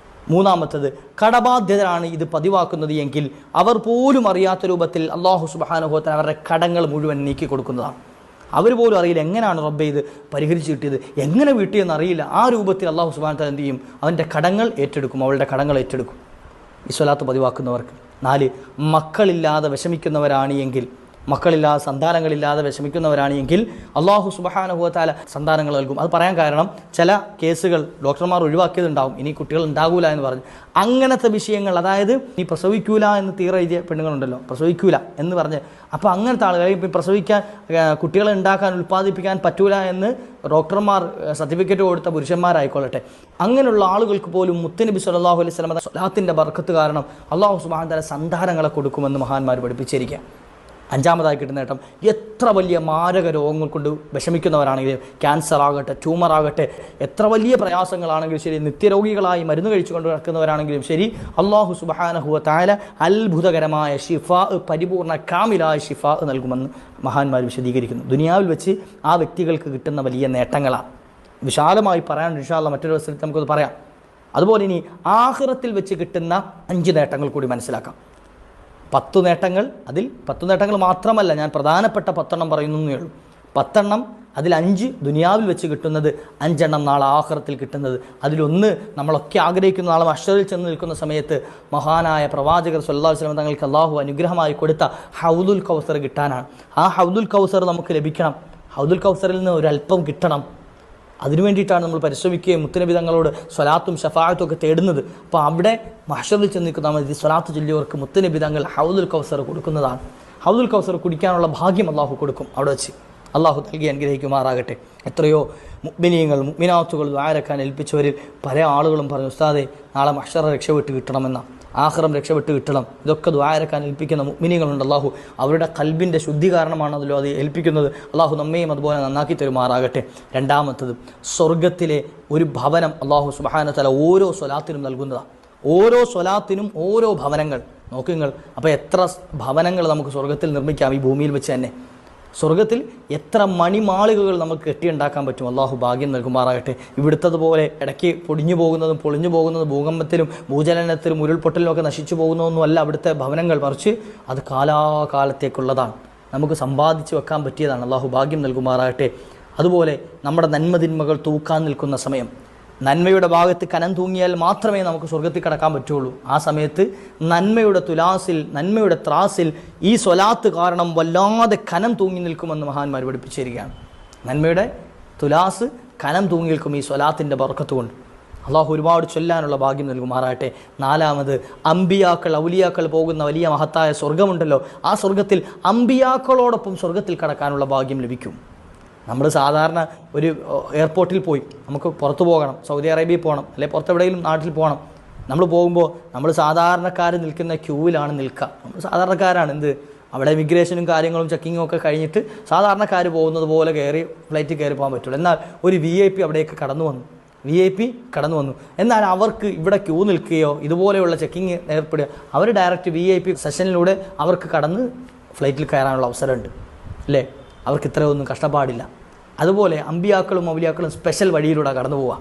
മൂന്നാമത്തത്, കടബാധ്യതരാണ് ഇത് പതിവാക്കുന്നത് എങ്കിൽ അവർ പോലും അറിയാത്ത രൂപത്തിൽ അല്ലാഹു സുബ്ഹാനഹു വ തആല അവരുടെ കടങ്ങൾ മുഴുവൻ നീക്കി കൊടുക്കുന്നതാണ്. അവർ പോലും അറിയില്ല എങ്ങനെയാണ് റബ്ബേ ഇത് പരിഹരിച്ച് കിട്ടിയത്, എങ്ങനെ വീട്ടിയെന്ന് അറിയില്ല. ആ രൂപത്തിൽ അല്ലാഹു സുബ്ഹാനഹു വ തആല എന്ത് ചെയ്യും? അവൻ്റെ കടങ്ങൾ ഏറ്റെടുക്കും, അവളുടെ കടങ്ങൾ ഏറ്റെടുക്കും ഈ സ്വലാത്ത് പതിവാക്കുന്നവർക്ക്. 4, മക്കളില്ലാതെ വിഷമിക്കുന്നവരാണ് എങ്കിൽ, മക്കളില്ലാതെ സന്താനങ്ങളില്ലാതെ വിഷമിക്കുന്നവരാണ് എങ്കിൽ അല്ലാഹു സുബ്ഹാനഹു വ തആല സന്താനങ്ങൾ നൽകും. അത് പറയാൻ കാരണം ചില കേസുകൾ ഡോക്ടർമാർ ഒഴിവാക്കിയതുണ്ടാവും, ഇനി കുട്ടികൾ ഉണ്ടാകൂല എന്ന് പറഞ്ഞു. അങ്ങനത്തെ വിഷയങ്ങൾ, അതായത് ഈ പ്രസവിക്കൂല എന്ന് തീരെ എഴുതിയ പെണ്ണുങ്ങളുണ്ടല്ലോ, പ്രസവിക്കൂല എന്ന് പറഞ്ഞ്, അപ്പോൾ അങ്ങനത്തെ ആളുകൾ ഇപ്പം പ്രസവിക്കാൻ, കുട്ടികളെ ഉണ്ടാക്കാൻ, ഉൽപ്പാദിപ്പിക്കാൻ പറ്റൂല എന്ന് ഡോക്ടർമാർ സർട്ടിഫിക്കറ്റ് കൊടുത്ത പുരുഷന്മാരായിക്കൊള്ളട്ടെ, അങ്ങനെയുള്ള ആളുകൾക്ക് പോലും മുത്തുനബി സല്ലല്ലാഹു അലൈഹി വസല്ലം സ്വലാത്തിൻ്റെ ബർക്കത്ത് കാരണം അല്ലാഹു സുബ്ഹാനഹു വ തആല സന്താനങ്ങളെ കൊടുക്കുമെന്ന് മഹാന്മാർ പഠിപ്പിച്ചിരിക്കുക. 5-മതായി കിട്ടുന്ന നേട്ടം, എത്ര വലിയ മാരക രോഗങ്ങൾ കൊണ്ട് വിഷമിക്കുന്നവരാണെങ്കിലും, ക്യാൻസർ ആകട്ടെ, ട്യൂമർ ആകട്ടെ, എത്ര വലിയ പ്രയാസങ്ങളാണെങ്കിലും ശരി, നിത്യരോഗികളായി മരുന്ന് കഴിച്ചുകൊണ്ട് നടക്കുന്നവരാണെങ്കിലും ശരി, അല്ലാഹു സുബ്ഹാനഹു വ തആല അത്ഭുതകരമായ ഷിഫാ, പരിപൂർണ്ണ കാമിലായ ഷിഫാ നൽകുമെന്ന് മഹാന്മാർ വിശദീകരിക്കുന്നു. ദുനിയാവിൽ വെച്ച് ആ വ്യക്തികൾക്ക് കിട്ടുന്ന വലിയ നേട്ടങ്ങളാണ്. വിശാലമായി പറയാൻ ഇൻഷാ അല്ലാഹ് മറ്റൊരു അവസരത്തിൽ നമുക്കത് പറയാം. അതുപോലെ ഇനി ആഖിറത്തിൽ വെച്ച് കിട്ടുന്ന 5 നേട്ടങ്ങൾ കൂടി മനസ്സിലാക്കാം. 10 നേട്ടങ്ങൾ, അതിൽ 10 നേട്ടങ്ങൾ മാത്രമല്ല, ഞാൻ പ്രധാനപ്പെട്ട 10 പറയുന്നേ ഉള്ളൂ. 10 അതിൽ 5 ദുനിയാവിൽ വെച്ച് കിട്ടുന്നത്, 5 നാളെ ആഖിറത്തിൽ കിട്ടുന്നത്. അതിലൊന്ന് നമ്മളൊക്കെ ആഗ്രഹിക്കുന്ന, നാളെ മഹ്ശറിൽ ചെന്ന് നിൽക്കുന്ന സമയത്ത് മഹാനായ പ്രവാചകർ സ്വല്ലല്ലാഹു അലൈഹി വസല്ലം തങ്ങൾക്ക് അല്ലാഹു അനുഗ്രഹമായി കൊടുത്ത ഹൗദുൽ കൗസർ കിട്ടാനാണ്. ആ ഹൗദുൽ കൗസർ നമുക്ക് ലഭിക്കണം. ഹൗദുൽ കൗസറിൽ നിന്ന് ഒരല്പം കിട്ടണം. അതിനു വേണ്ടിയിട്ടാണ് നമ്മൾ പരിശ്രമിക്കുകയും മുത്തുനബി തങ്ങളോട് സ്വലാത്തും ഷഫാഅത്തും ഒക്കെ തേടുന്നത്. അപ്പോൾ അവിടെ മഹ്ശറിൽ ചെന്ന് നിൽക്കുന്ന ഈ സ്വലാത്ത് ചൊല്ലിയവർക്ക് മുത്തുനബി തങ്ങൾ ഹൗദുൽ കൗസർ കൊടുക്കുന്നതാണ്. ഹൗദുൽ കൗസർ കുടിക്കാനുള്ള ഭാഗ്യം അള്ളാഹു കൊടുക്കും അവിടെ വെച്ച്. അള്ളാഹു നൽകി അനുഗ്രഹിക്കുമാറാകട്ടെ. എത്രയോ മുഅ്മിനീങ്ങൾ മുഅ്മിനാത്തുകൾ ദുആരക്കാൻ ഏൽപ്പിച്ചവരിൽ പല ആളുകളും പറഞ്ഞു, ഉസ്താദേ നാളെ മഹ്ശറ രക്ഷപ്പെട്ട് കിട്ടണമെന്ന, ആഖിറം രക്ഷപ്പെട്ട് കിട്ടണം, ഇതൊക്കെ ദുആരക്കാൻ ഏൽപ്പിക്കുന്ന മുഅ്മിനീങ്ങളുണ്ട്. അള്ളാഹു അവരുടെ ഖൽബിൻ്റെ ശുദ്ധി കാരണമാണല്ലോ അത് ഏൽപ്പിക്കുന്നത്. അള്ളാഹു നമ്മയും അതുപോലെ നന്നാക്കി തരുമാറാകട്ടെ. രണ്ടാമത്തത്, സ്വർഗത്തിലെ ഒരു ഭവനം അള്ളാഹു സുബ്ഹാനഹു വ തആല ഓരോ സ്വലാത്തിനും നൽകുന്നതാണ്. ഓരോ സ്വലാത്തിനും ഓരോ ഭവനങ്ങൾ. നോക്കുങ്ങൾ, അപ്പോൾ എത്ര ഭവനങ്ങൾ നമുക്ക് സ്വർഗത്തിൽ നിർമ്മിക്കാം ഈ ഭൂമിയിൽ വെച്ച് തന്നെ. സ്വർഗത്തിൽ എത്ര മണിമാളികകൾ നമുക്ക് കെട്ടിയുണ്ടാക്കാൻ പറ്റും. അള്ളാഹു ഭാഗ്യം നൽകുമാറാകട്ടെ. ഇവിടുത്തതുപോലെ ഇടയ്ക്ക് പൊടിഞ്ഞു പോകുന്നതും പൊളിഞ്ഞു പോകുന്നതും ഭൂകമ്പത്തിലും ഭൂചലനത്തിലും ഉരുൾപൊട്ടലിലും ഒക്കെ നശിച്ചു പോകുന്നതൊന്നും അല്ല അവിടുത്തെ ഭവനങ്ങൾ, മറിച്ച് അത് കാലാകാലത്തേക്കുള്ളതാണ്, നമുക്ക് സമ്പാദിച്ച് വെക്കാൻ പറ്റിയതാണ്. അള്ളാഹു ഭാഗ്യം നൽകുമാറാകട്ടെ. അതുപോലെ നമ്മുടെ നന്മതിന്മകൾ തൂക്കാൻ നിൽക്കുന്ന സമയം, നന്മയുടെ ഭാഗത്ത് കനം തൂങ്ങിയാൽ മാത്രമേ നമുക്ക് സ്വർഗത്തിൽ കടക്കാൻ പറ്റുള്ളൂ. ആ സമയത്ത് നന്മയുടെ തുലാസിൽ, നന്മയുടെ ത്രാസിൽ ഈ സ്വലാത്ത് കാരണം വല്ലാതെ കനം തൂങ്ങി നിൽക്കുമെന്ന് മഹാന്മാർ പഠിപ്പിച്ചിരിക്കുകയാണ്. നന്മയുടെ തുലാസ് കനം തൂങ്ങി നിൽക്കും ഈ സ്വലാത്തിൻ്റെ ബർക്കത്ത് കൊണ്ട്. അള്ളാഹു ഒരുപാട് ചൊല്ലാനുള്ള ഭാഗ്യം നൽകുമാറാകട്ടെ. നാലാമത്, അമ്പിയാക്കൾ ഔലിയാക്കൾ പോകുന്ന വലിയ മഹത്തായ സ്വർഗമുണ്ടല്ലോ, ആ സ്വർഗത്തിൽ അമ്പിയാക്കളോടൊപ്പം സ്വർഗത്തിൽ കടക്കാനുള്ള ഭാഗ്യം ലഭിക്കും. നമ്മൾ സാധാരണ ഒരു എയർപോർട്ടിൽ പോയി നമുക്ക് പുറത്ത് പോകണം, സൗദി അറേബ്യയിൽ പോകണം, അല്ലെങ്കിൽ പുറത്തെവിടെയെങ്കിലും നാട്ടിൽ പോകണം. നമ്മൾ പോകുമ്പോൾ നമ്മൾ സാധാരണക്കാർ നിൽക്കുന്ന ക്യൂവിലാണ് നിൽക്കുക. നമ്മൾ സാധാരണക്കാരാണ്. അവിടെ ഇമിഗ്രേഷനും കാര്യങ്ങളും ചെക്കിങ്ങും ഒക്കെ കഴിഞ്ഞിട്ട് സാധാരണക്കാർ പോകുന്നത് പോലെ ഫ്ലൈറ്റിൽ കയറി പോകാൻ പറ്റുള്ളൂ. എന്നാൽ ഒരു VIP അവിടേക്ക് കടന്നു വന്നു. എന്നാൽ അവർക്ക് ഇവിടെ ക്യൂ നിൽക്കുകയോ ഇതുപോലെയുള്ള ചെക്കിങ് ഏർപ്പെടുക, അവർ ഡയറക്റ്റ് VIP സെഷനിലൂടെ അവർക്ക് കടന്ന് ഫ്ലൈറ്റിൽ കയറാനുള്ള അവസരമുണ്ട് അല്ലേ? അവർക്ക് ഇത്രയൊന്നും കഷ്ടപ്പാടില്ല. അതുപോലെ അമ്പിയാക്കളും ഔലിയാക്കളും സ്പെഷ്യൽ വഴിയിലൂടെ കടന്നു പോവുക.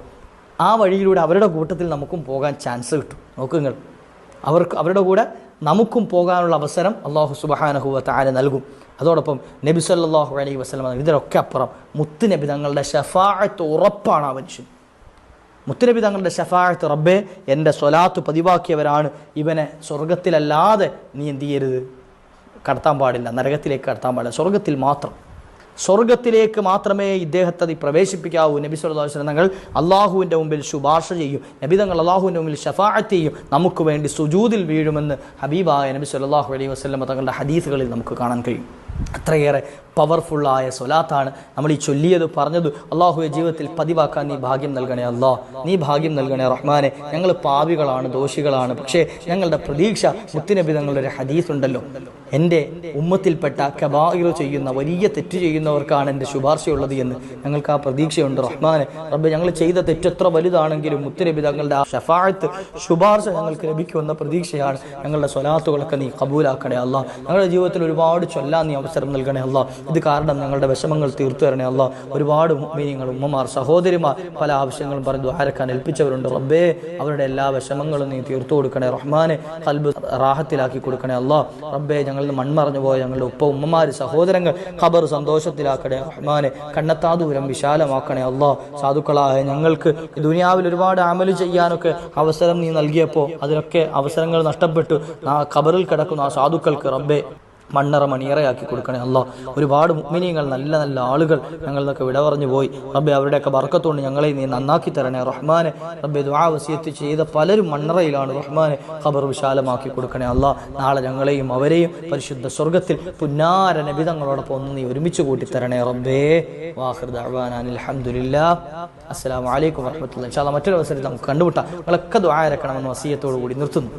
ആ വഴിയിലൂടെ അവരുടെ കൂട്ടത്തിൽ നമുക്കും പോകാൻ ചാൻസ് കിട്ടും. നോക്കുങ്ങൾ, അവരുടെ കൂടെ നമുക്കും പോകാനുള്ള അവസരം അള്ളാഹു സുബ്ഹാനഹു വ തആല നൽകും. അതോടൊപ്പം നബി സല്ലല്ലാഹു അലൈഹി വസല്ലം, ഇതിനൊക്കെ അപ്പുറം മുത്തുനബി തങ്ങളുടെ ശഫാഅത്ത് ഉറപ്പാണ്. ആ മനുഷ്യൻ മുത്തുനബി തങ്ങളുടെ ശഫാഅത്ത്, റബ്ബേ എൻ്റെ സ്വലാത്ത് പതിവാക്കിയവരാണ്, ഇവനെ സ്വർഗത്തിലല്ലാതെ നീ എന്ത് ചെയ്യരുത്, കടത്താൻ പാടില്ല, നരകത്തിലേക്ക് കടത്താൻ പാടില്ല, സ്വർഗത്തിലേക്ക് മാത്രമേ ഇദ്ദേഹത്തെ പ്രവേശിപ്പിക്കാവൂ. നബി സല്ലല്ലാഹു അലൈഹി വസല്ലം തങ്ങൾ അള്ളാഹുവിൻ്റെ മുമ്പിൽ ശുപാർശ ചെയ്യും. നബി തങ്ങൾ അള്ളാഹുവിൻ്റെ മുമ്പിൽ ശഫാഅത്ത് ചെയ്യും, നമുക്ക് വേണ്ടി സുജൂദിൽ വീഴുമെന്ന് ഹബീബായ നബി സല്ലല്ലാഹു അലൈഹി വസല്ലം തങ്ങളുടെ ഹദീസുകളിൽ നമുക്ക് കാണാൻ കഴിയും. അത്രയേറെ പവർഫുള്ളായ സ്വലാത്താണ് നമ്മൾ ഈ ചൊല്ലിയത്, പറഞ്ഞത്. അള്ളാഹുവെ ജീവിതത്തിൽ പതിവാക്കാൻ നീ ഭാഗ്യം നൽകണേ അല്ലാ, നീ ഭാഗ്യം നൽകണേ റഹ്മാനെ. ഞങ്ങൾ പാപികളാണ്, ദോഷികളാണ്, പക്ഷേ ഞങ്ങളുടെ പ്രതീക്ഷ മുത്തുനബി തങ്ങളുടെ ഒരു ഹദീസ് ഉണ്ടല്ലോ, എൻ്റെ ഉമ്മത്തിൽപ്പെട്ട കബായിർ ചെയ്യുന്ന, വലിയ തെറ്റ് ചെയ്യുന്നവർക്കാണ് എൻ്റെ ശുപാർശയുള്ളത് എന്ന്. ഞങ്ങൾക്ക് ആ പ്രതീക്ഷയുണ്ട് റഹ്മാനെ. റബ്ബേ, ഞങ്ങൾ ചെയ്ത തെറ്റെത്ര വലുതാണെങ്കിലും മുത്തുനബി തങ്ങളുടെ ആ ശഫാഅത്ത്, ശുപാർശ ഞങ്ങൾക്ക് ലഭിക്കുമെന്ന പ്രതീക്ഷയാണ്. ഞങ്ങളുടെ സ്വലാത്തുകളൊക്കെ നീ കബൂലാക്കണേ അല്ലാ. ഞങ്ങളുടെ ജീവിതത്തിൽ ഒരുപാട് ചൊല്ലാൻ നീ അവസരം നൽകണേ അല്ലാ. ഇത് കാരണം ഞങ്ങളുടെ വിഷമങ്ങൾ തീർത്തു തരണേ അല്ലാ. ഒരുപാട് മുഅ്മിനീങ്ങൾ, ഉമ്മമാർ, സഹോദരിമാർ പല ആവശ്യങ്ങളും പറഞ്ഞ് ദുആരക്കാൻ ഏൽപ്പിച്ചവരുണ്ട്. റബ്ബേ, അവരുടെ എല്ലാ വിഷമങ്ങളും നീ തീർത്തു കൊടുക്കണേ റഹ്മാനെ. ഖൽബ് റാഹത്തിലാക്കി കൊടുക്കണേ അല്ലാ. റബ്ബേ, ഞങ്ങളിൽ നിന്ന് മൺമറഞ്ഞു പോയ ഞങ്ങളുടെ ഉമ്മമാർ, സഹോദരങ്ങൾ ഖബർ സന്തോഷത്തിലാക്കണേ റഹ്മാനെ. കണ്ണെത്താ ദൂരം വിശാലമാക്കണേ അല്ലാ. സാധുക്കളായ ഞങ്ങൾക്ക് ദുനിയാവിൽ ഒരുപാട് അമല് ചെയ്യാനൊക്കെ അവസരം നീ നൽകിയപ്പോൾ അതിനൊക്കെ അവസരങ്ങൾ നഷ്ടപ്പെട്ടു ഖബറിൽ കിടക്കുന്ന ആ സാധുക്കൾക്ക് റബ്ബേ മണ്ണറ മണിയറയാക്കി കൊടുക്കണേ അല്ലാ. ഒരുപാട് മുഅ്മിനീങ്ങൾ, നല്ല നല്ല ആളുകൾ ഞങ്ങളിലൊക്കെ വിട പറഞ്ഞു പോയി. റബ്ബേ, അവരുടെയൊക്കെ ബർക്കത്തുകൊണ്ട് ഞങ്ങളെ നീ നന്നാക്കി തരണേ റഹ്മാനെ. റബ്ബേ, ദുആ വസിയത്ത് ചെയ്ത പലരും മണ്ണറയിലാണ് റഹ്മാനെ. ഖബർ വിശാലമാക്കി കൊടുക്കണേ അല്ലാ. നാളെ ഞങ്ങളെയും അവരെയും പരിശുദ്ധ സ്വർഗത്തിൽ പുന്നാര നബി തങ്ങളോടൊപ്പം ഒന്ന് നീ ഒരുമിച്ച് കൂട്ടി തരണേ റബ്ബേ. വാഖിർ ദഅവാനാ അൽഹംദുലില്ലാഹ്. അസ്സലാമു അലൈക്കും വറഹ്മത്തുള്ളാഹി. ഇൻഷാ അല്ലാഹ് മറ്റൊരു അവസരത്തിൽ നമുക്ക് കണ്ടുമുട്ടാം. നിങ്ങളൊക്കെ ദുആ ഇറക്കണമെന്ന് വസിയത്തോടു കൂടി നിർത്തുന്നു.